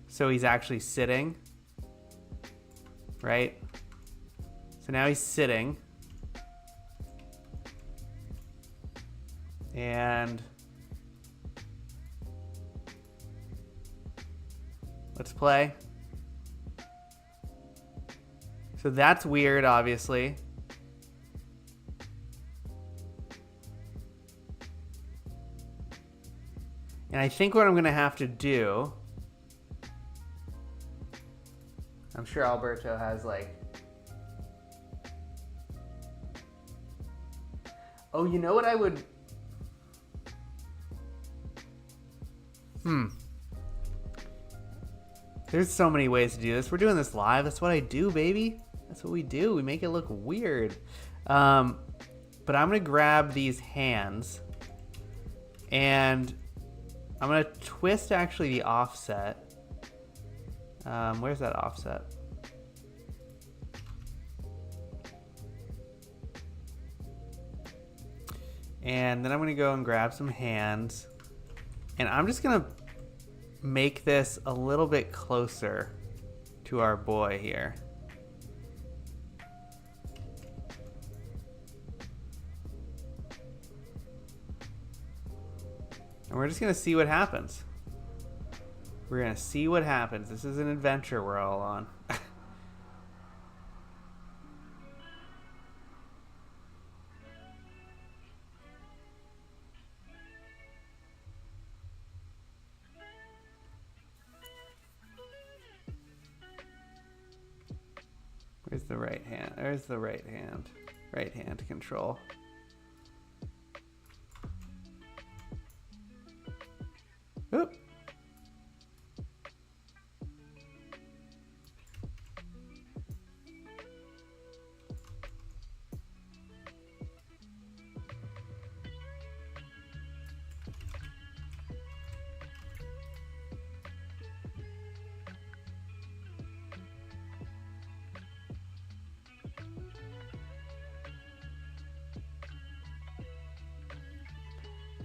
so he's actually sitting, right? So now he's sitting. And let's play. So that's weird, obviously. And I think what I'm going to have to do, I'm sure Alberto has like, oh, you know what I would, there's so many ways to do this. We're doing this live. That's what I do, baby. That's what we do. We make it look weird. But I'm going to grab these hands and I'm going to twist actually the offset. Where's that offset? And then I'm going to go and grab some hands. And I'm just going to make this a little bit closer to our boy here. And we're just going to see what happens. We're going to see what happens. This is an adventure we're all on. Where's the right hand? There's the right hand. Right hand control. Oop.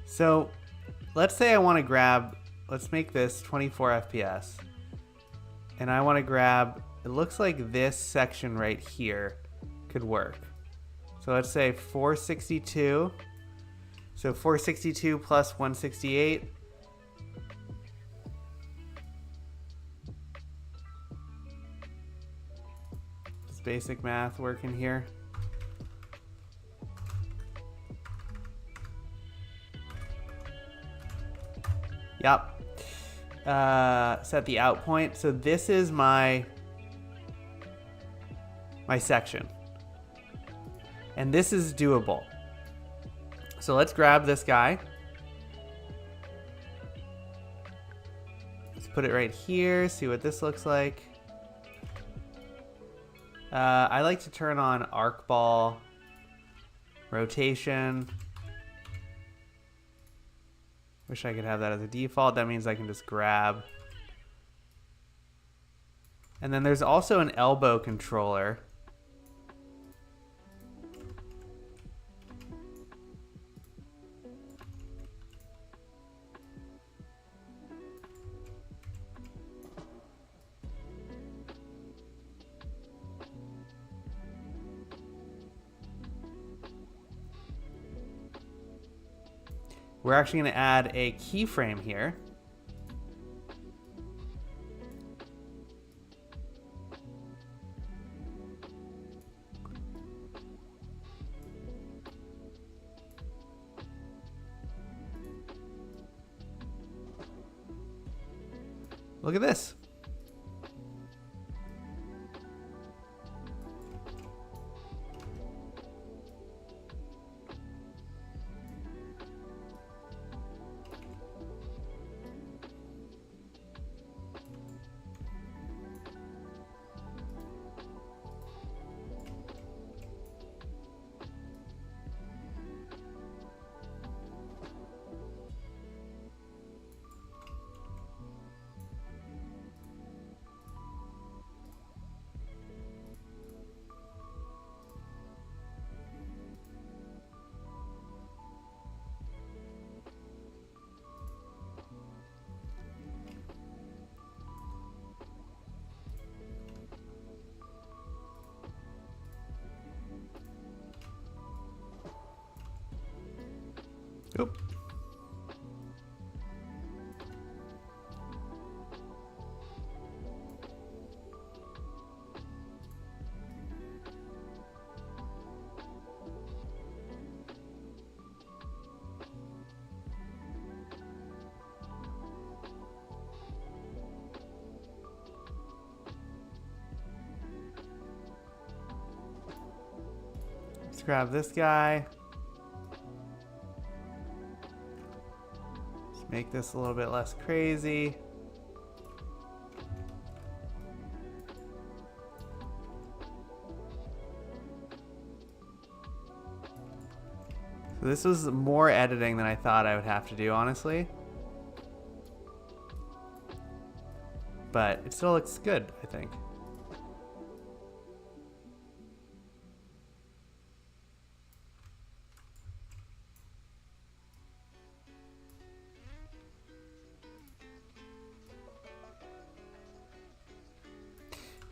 So let's say I want to grab, let's make this 24 FPS. And I want to grab, it looks like this section right here could work. So let's say 462. So 462 plus 168. Just basic math working here. Yep. Set the out point. So this is my section. And this is doable. So let's grab this guy. Let's put it right here, see what this looks like. I like to turn on arc ball, rotation. Wish I could have that as a default. That means I can just grab. And then there's also an elbow controller. We're actually going to add a keyframe here. Look at this. Oop. Let's grab this guy. Let's make this a little bit less crazy. So this was more editing than I thought I would have to do, honestly. But it still looks good, I think.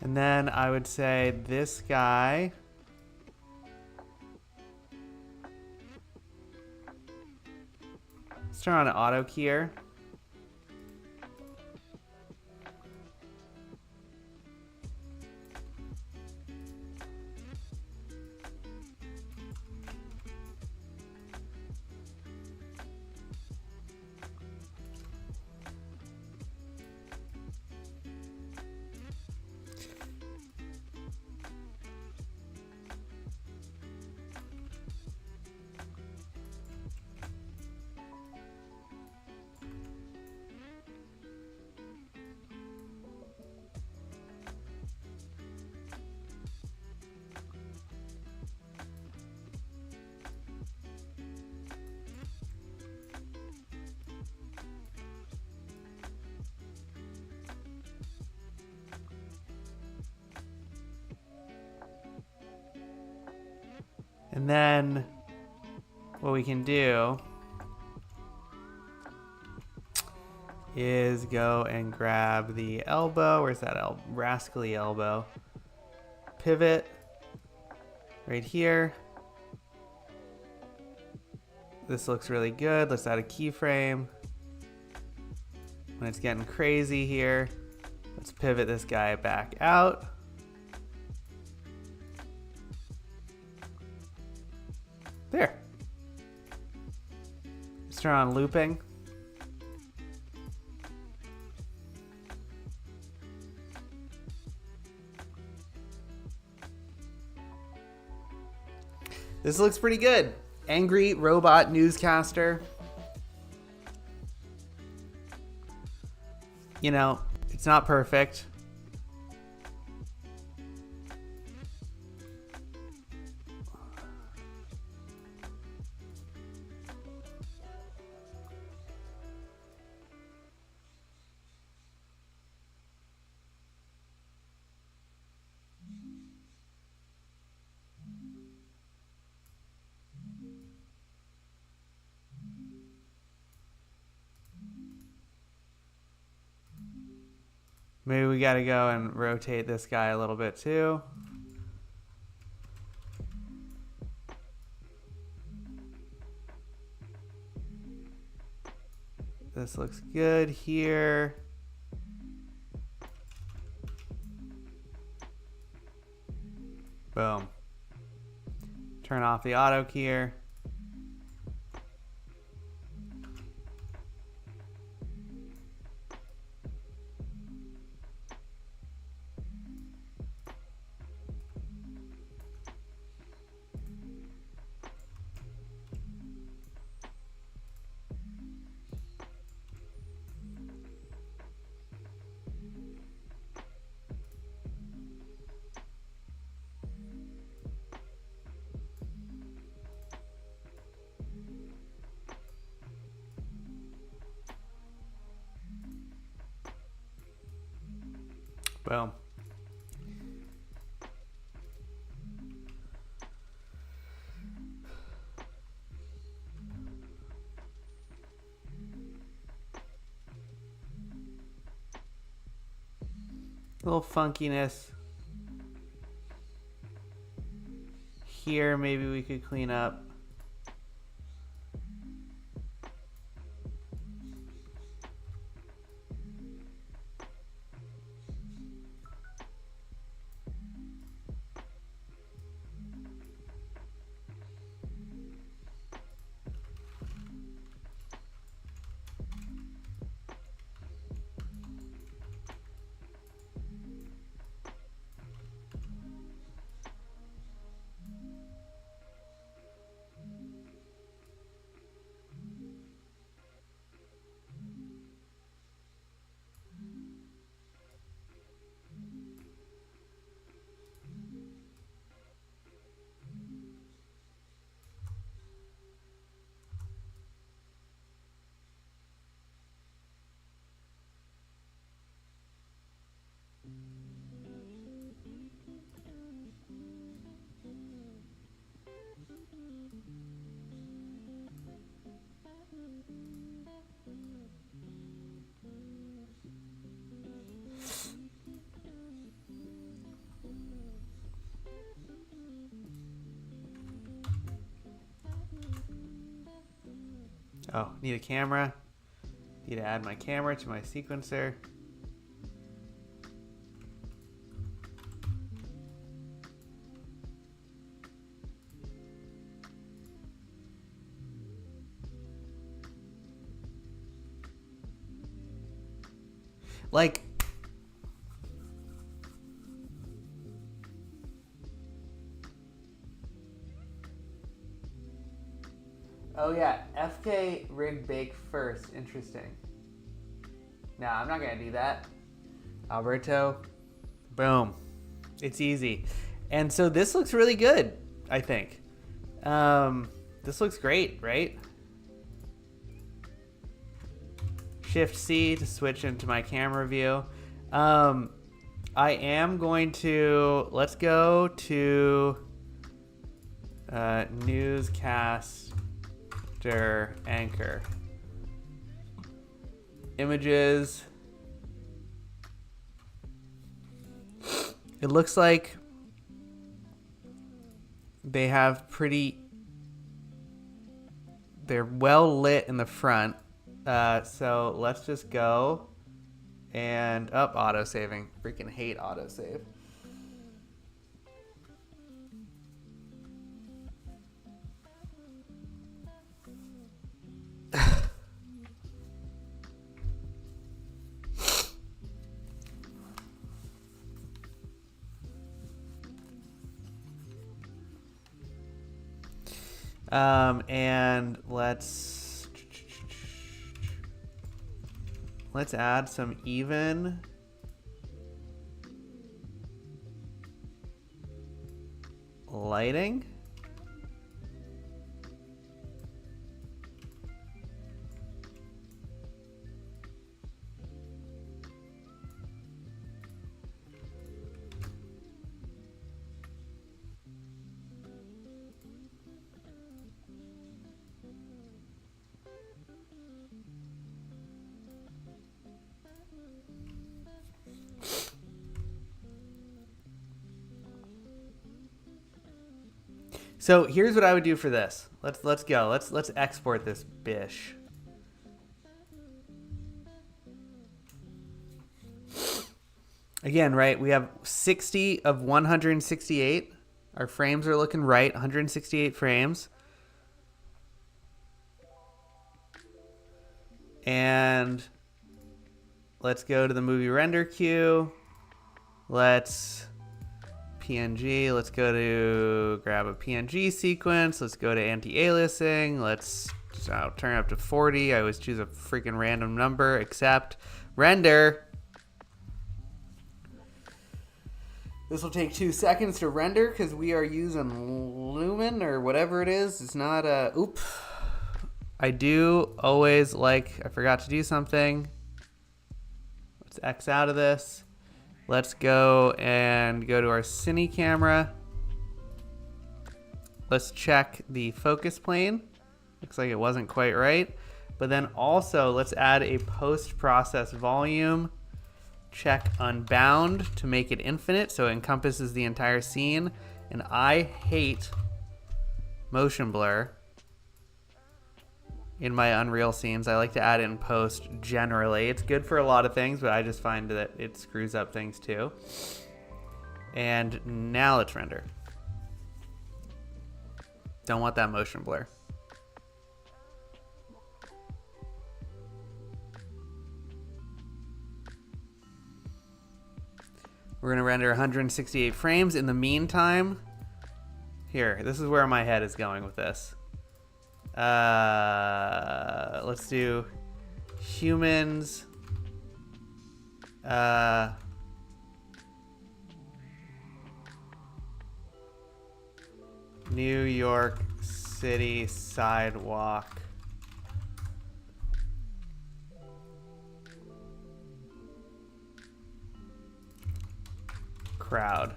And then I would say this guy. Let's turn on auto keyer. And then what we can do is go and grab the elbow. Where's that rascally elbow? Pivot right here. This looks really good. Let's add a keyframe. When it's getting crazy here, let's pivot this guy back out. There. Let's turn on looping. This looks pretty good. Angry robot newscaster. You know, it's not perfect. Maybe we gotta go and rotate this guy a little bit too. This looks good here. Boom. Turn off the auto keyer. Boom. A little funkiness here. Maybe we could clean up. Oh, need a camera. Need to add my camera to my sequencer. Like, oh yeah, FK rig bake first. Interesting. Nah, I'm not gonna do that. Alberto, boom. It's easy. And so this looks really good, I think. This looks great, right? Shift C to switch into my camera view. I am going to, let's go to newscaster anchor. Images. It looks like they have they're well lit in the front. So let's just go and auto saving. Freaking hate autosave. And let's add some even lighting. So here's what I would do for this. Let's go. Let's export this bish. Again, right? We have 60 of 168. Our frames are looking right. 168 frames. And let's go to the movie render queue. Let's PNG. Let's go to grab a PNG sequence. Let's go to anti-aliasing. Let's turn it up to 40. I always choose a freaking random number. Accept. Render. This will take 2 seconds to render because we are using Lumen or whatever it is. It's not a... Oop. I do always like... I forgot to do something. Let's X out of this. Let's go and go to our Cine camera. Let's check the focus plane. Looks like it wasn't quite right. But then also let's add a post-process volume. Check unbound to make it infinite so it encompasses the entire scene. And I hate motion blur in my Unreal scenes. I like to add it in post generally. It's good for a lot of things, but I just find that it screws up things too. And now let's render. Don't want that motion blur. We're going to render 168 frames. In the meantime, here, this is where my head is going with this. Let's do humans. New York City sidewalk. Crowd.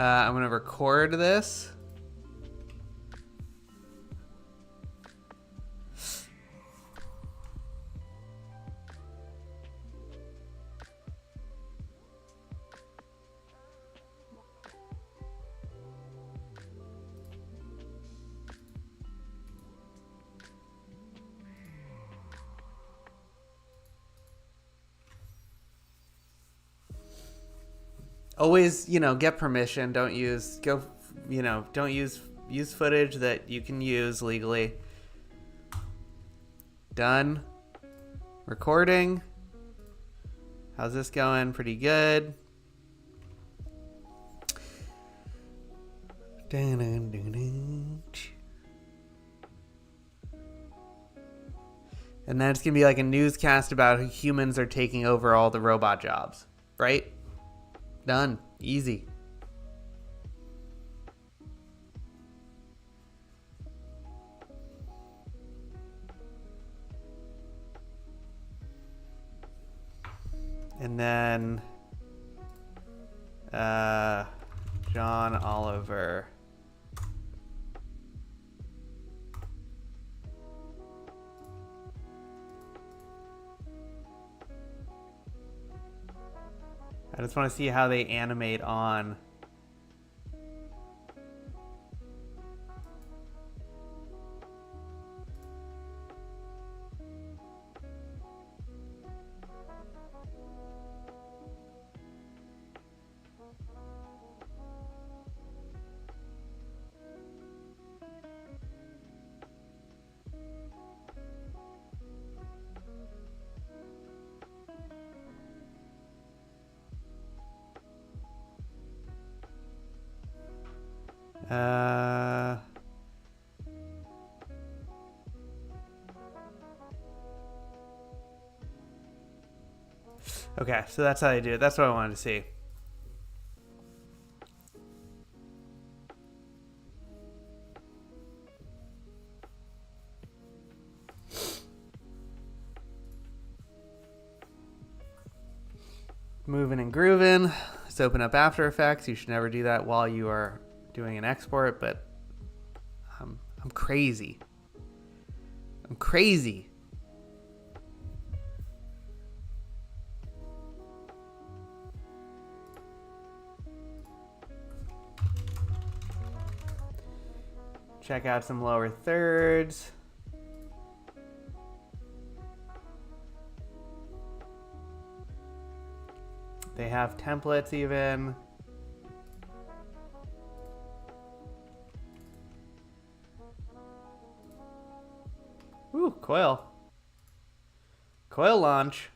I'm gonna record this. Always, you know, get permission. Don't use use footage that you can use legally. Done. Recording. How's this going? Pretty good. And then it's gonna be like a newscast about how humans are taking over all the robot jobs, right? Done. Easy. And then John Oliver. I just want to see how they animate on. Okay, so that's how they do it. That's what I wanted to see. Moving and grooving. Let's open up After Effects. You should never do that while you are doing an export, but I'm crazy. I'm crazy. Check out some lower thirds. They have templates even. Ooh, coil. Coil launch.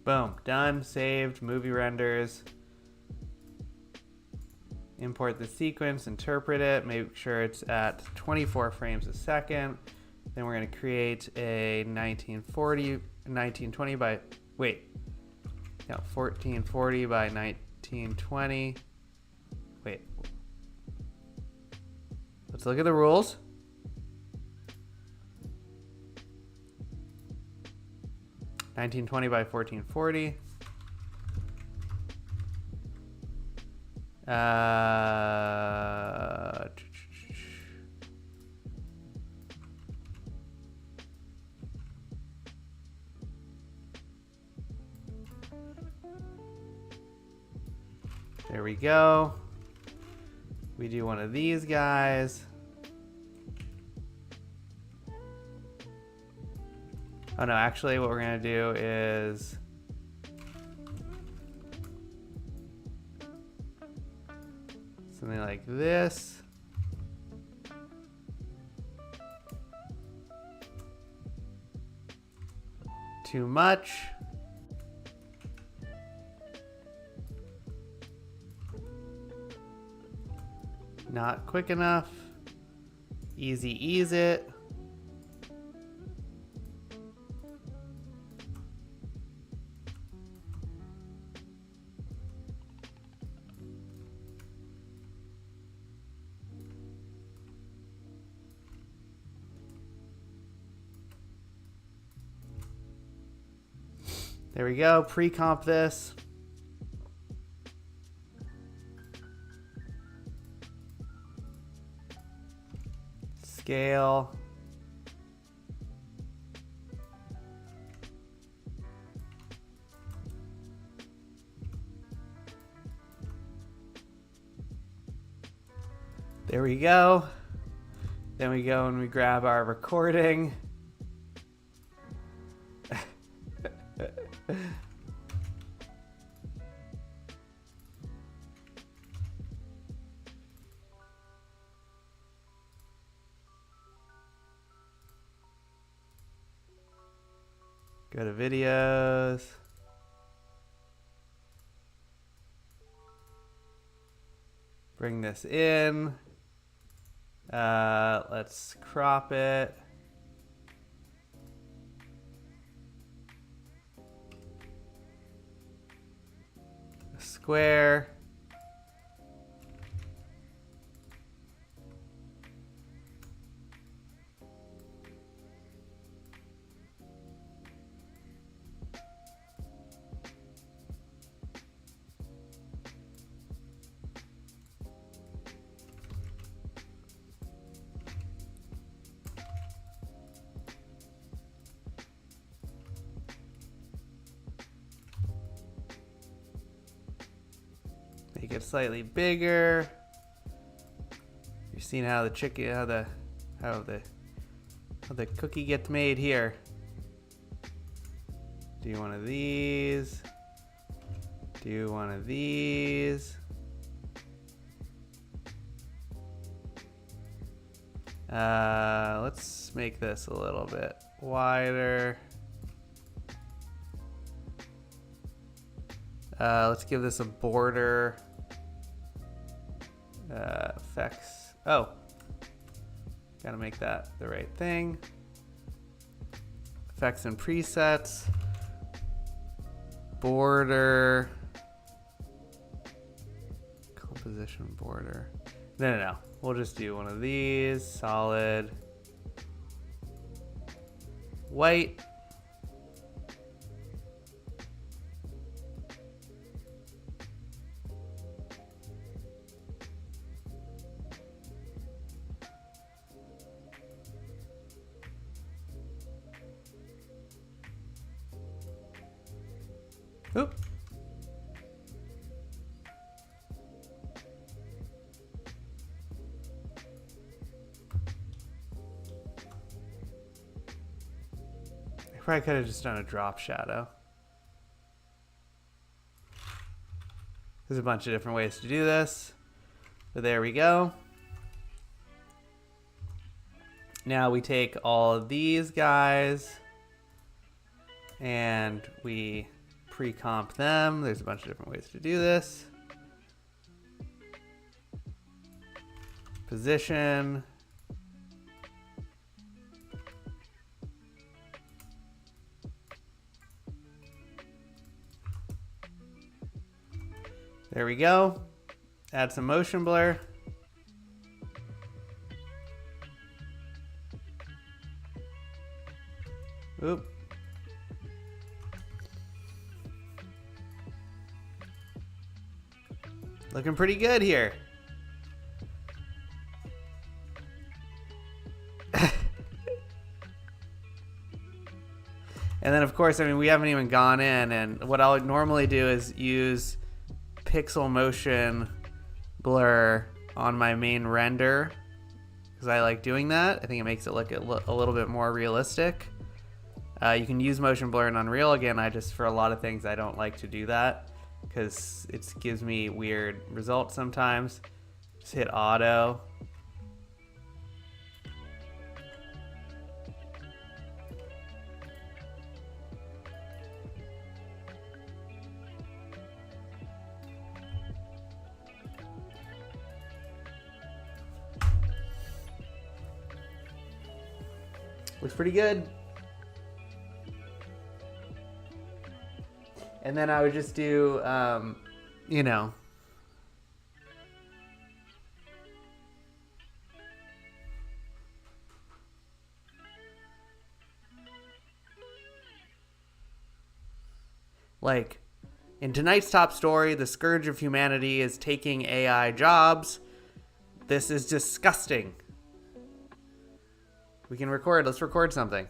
Boom, done, saved, movie renders. Import the sequence, interpret it, make sure it's at 24 frames a second. Then we're going to create a 1920 by, wait, no, 1440 by 1920. Wait, let's look at the rules. by 1440. There we go. We do one of these guys. Oh no, actually what we're gonna do is something like this. Too much. Not quick enough. Easy ease it. There we go. Pre-comp this. Scale. There we go. Then we go and we grab our recording. Go to videos. Bring this in. Let's crop it. A square. Make it slightly bigger. You've seen how the chicken, how the cookie gets made here. Do one of these. Do one of these. Let's make this a little bit wider. Let's give this a border. Effects. Oh, gotta make that the right thing. Effects and presets. Border. Composition border. No. We'll just do one of these. Solid. White. Oop. I probably could have just done a drop shadow. There's a bunch of different ways to do this, but there we go. Now we take all of these guys and we pre-comp them. There's a bunch of different ways to do this. Position. There we go. Add some motion blur. Oop. Looking pretty good here. And then of course, I mean, we haven't even gone in, and what I'll normally do is use pixel motion blur on my main render because I like doing that. I think it makes it look a little bit more realistic. You can use motion blur in Unreal. Again, for a lot of things, I don't like to do that because it gives me weird results sometimes. Just hit auto. Looks pretty good. And then I would just do, you know, Like, in tonight's top story, the scourge of humanity is taking AI jobs. This is disgusting. We can record. Let's record something.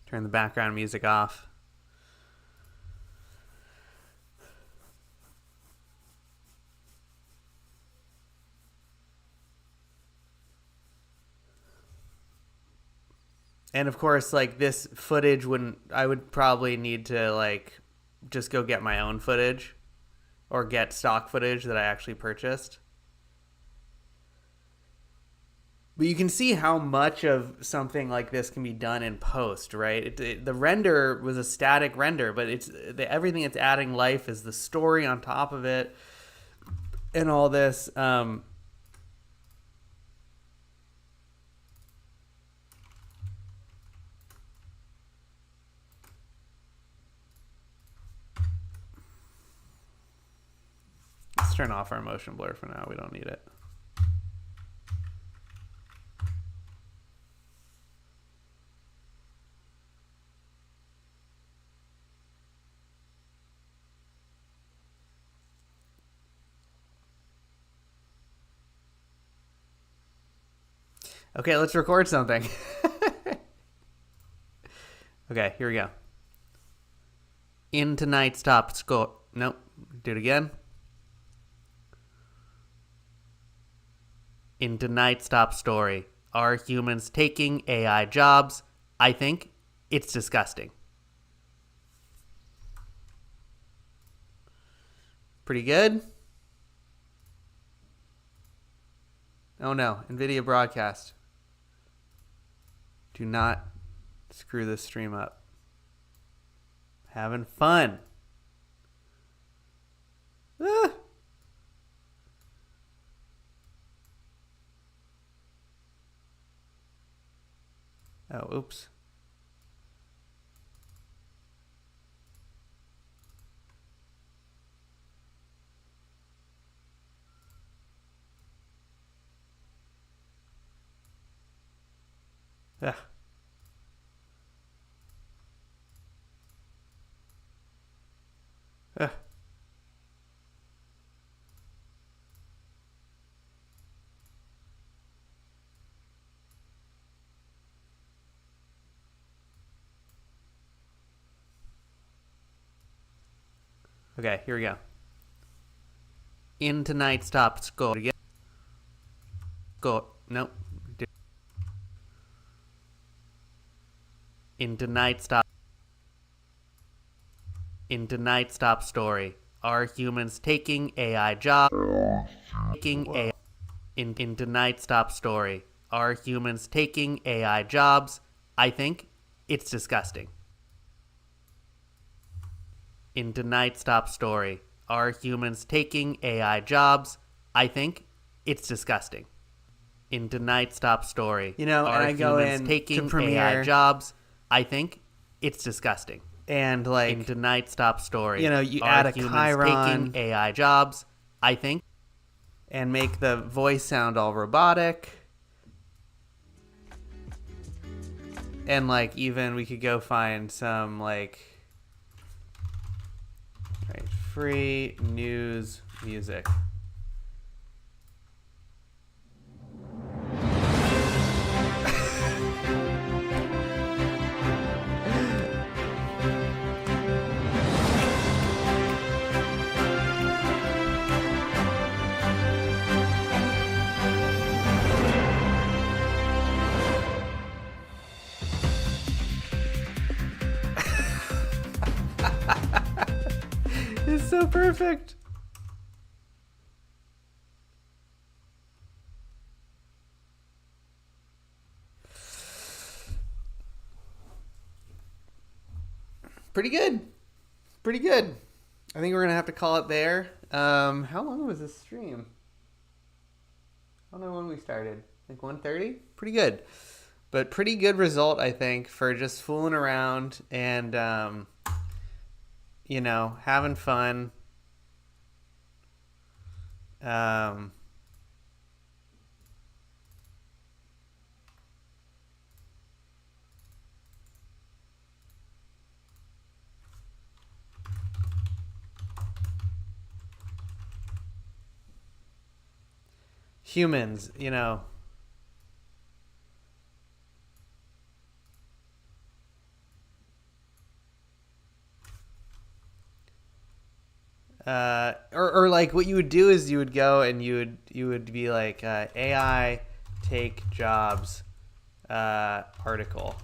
Turn the background music off. And of course, like, this footage I would probably need to, like, just go get my own footage or get stock footage that I actually purchased. But you can see how much of something like this can be done in post, right? The render was a static render, but everything it's adding life is the story on top of it and all this. Let's turn off our motion blur for now. We don't need it. Okay, let's record something. Okay, here we go. In tonight's top score. Nope. Do it again. In tonight's top story, are humans taking AI jobs? I think it's disgusting. Pretty good? Oh no, NVIDIA broadcast. Do not screw this stream up. Having fun. Ah. Oh, oops. Ugh. Ugh. Okay, here we go. In tonight's top score. Go. Nope. In tonight's top story, are humans taking AI jobs? In tonight's top story, are humans taking AI jobs? I think it's disgusting. In tonight's top story, are humans taking AI jobs? I think it's disgusting. In tonight's top story, are humans taking AI jobs? I think it's disgusting. And like, in tonight's top story, you add a Chiron taking AI jobs, I think, and make the voice sound all robotic. And like, even we could go find some like, right, free news music. It's so perfect. Pretty good. Pretty good. I think we're going to have to call it there. How long was this stream? I don't know when we started. Like 1:30? Pretty good. But pretty good result, I think, for just fooling around and, having fun. humans, you know. Or like what you would do is you would go and you would be like AI take jobs article.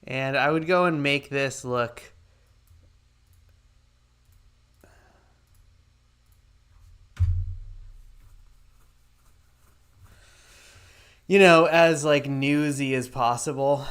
And I would go and make this look as like newsy as possible.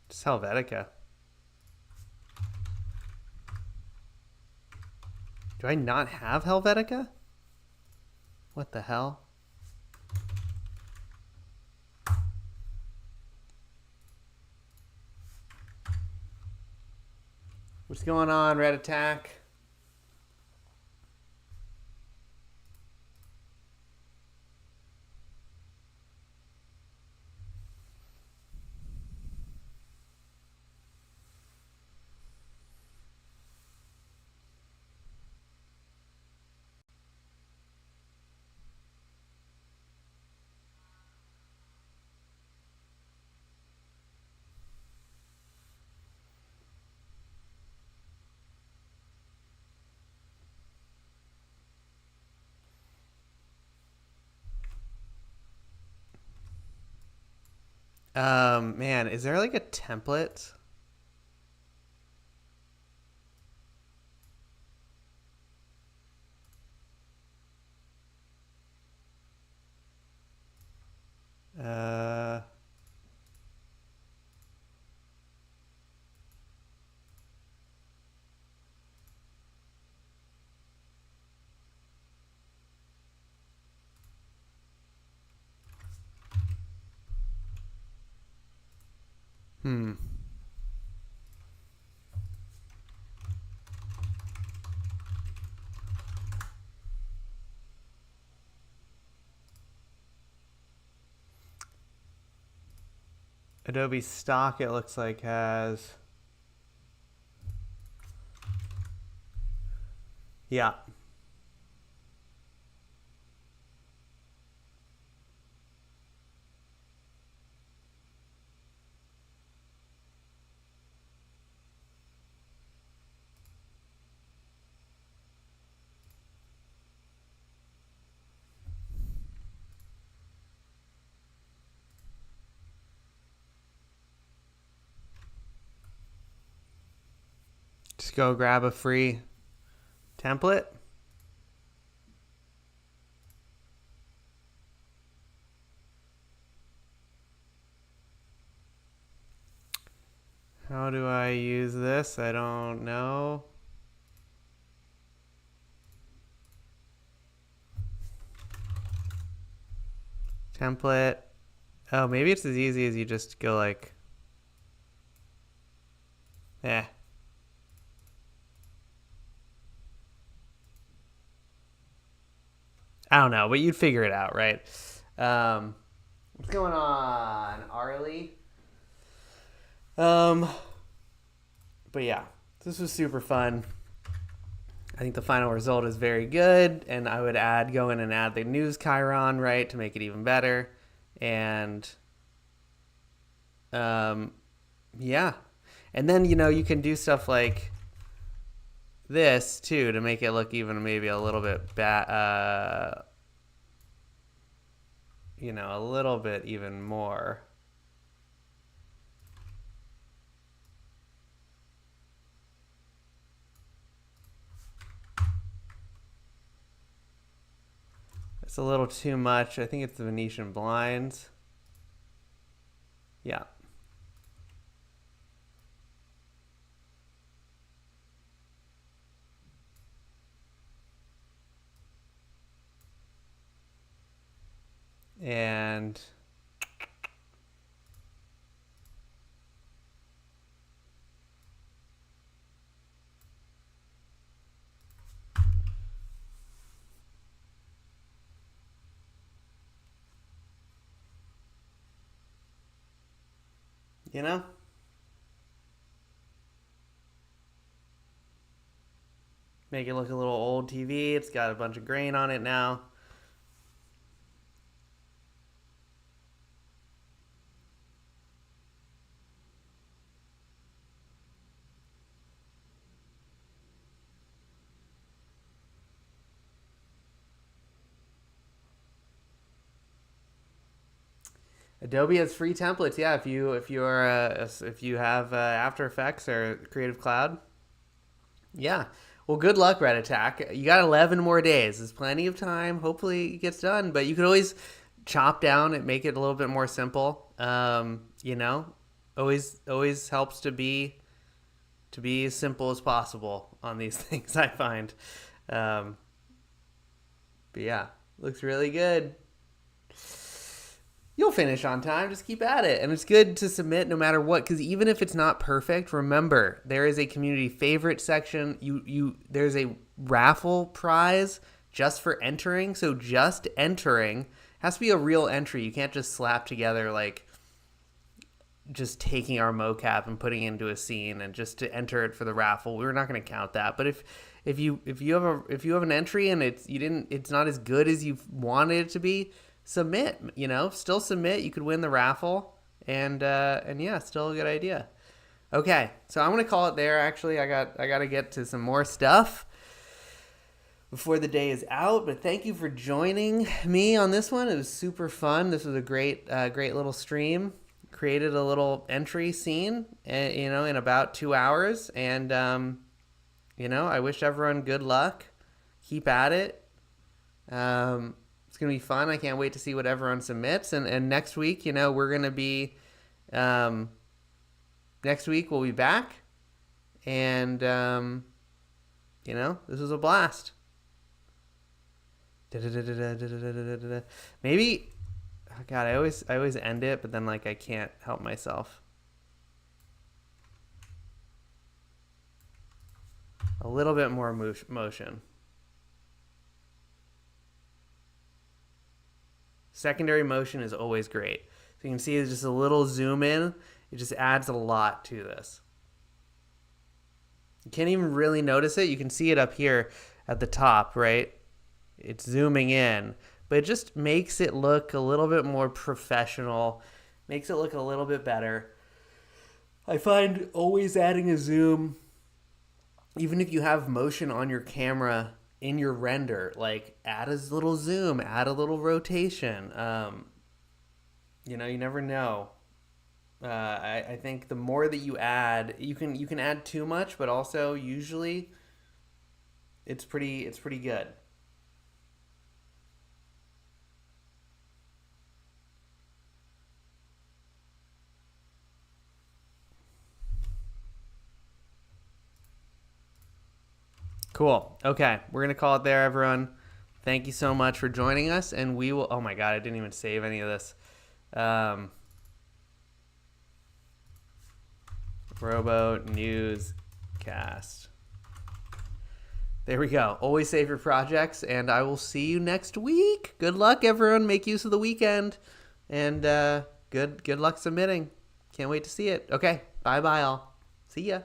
Just Helvetica. Do I not have Helvetica? What the hell? What's going on, Red Attack? Man, is there like a template? Uh, hmm. Adobe Stock, it looks like, has... Yeah. Just go grab a free template. How do I use this? I don't know. Template. Oh, maybe it's as easy as you just go like... I don't know, but you'd figure it out, right? What's going on, Arlie? But yeah, this was super fun. I think the final result is very good, and I would go in and add the news chyron, right, to make it even better. And yeah. And then, you can do stuff like this too to make it look even maybe a little bit a little bit even more. It's a little too much. I think it's the Venetian blinds. Yeah. And make it look a little old TV. It's got a bunch of grain on it now. Adobe has free templates. Yeah, if you have After Effects or Creative Cloud. Yeah. Well, good luck, Red Attack. You got 11 more days. There's plenty of time. Hopefully it gets done. But you could always chop down and make it a little bit more simple. Always helps to be as simple as possible on these things, I find. But yeah, looks really good. You'll finish on time. Just keep at it. And it's good to submit no matter what, because even if it's not perfect, remember, there is a community favorite section. There's a raffle prize just for entering. So just entering has to be a real entry. You can't just slap together just taking our mocap and putting it into a scene and just to enter it for the raffle. We're not going to count that. But if you have an entry and it's not as good as you wanted it to be, submit. Still submit. You could win the raffle, and yeah, still a good idea. Okay, so I'm gonna call it there. Actually, I gotta get to some more stuff before the day is out. But thank you for joining me on this one. It was super fun. This was a great little stream. Created a little entry scene, in about 2 hours, and I wish everyone good luck. Keep at it. It's going to be fun. I can't wait to see what everyone submits. And next week, we're going to be, next week we'll be back. And, this was a blast. Maybe, oh God, I always end it, but then I can't help myself. A little bit more motion. Secondary motion is always great. So you can see it's just a little zoom in. It just adds a lot to this. You can't even really notice it. You can see it up here at the top, right? It's zooming in. But it just makes it look a little bit more professional. Makes it look a little bit better. I find always adding a zoom, even if you have motion on your camera, in your render, add a little zoom, add a little rotation. You never know. I think the more that you add, you can add too much, but also usually it's pretty good. Cool. Okay, we're going to call it there, everyone. Thank you so much for joining us, and we will... Oh, my God, I didn't even save any of this. Robo Newscast. There we go. Always save your projects, and I will see you next week. Good luck, everyone. Make use of the weekend, and good luck submitting. Can't wait to see it. Okay, bye-bye, all. See ya.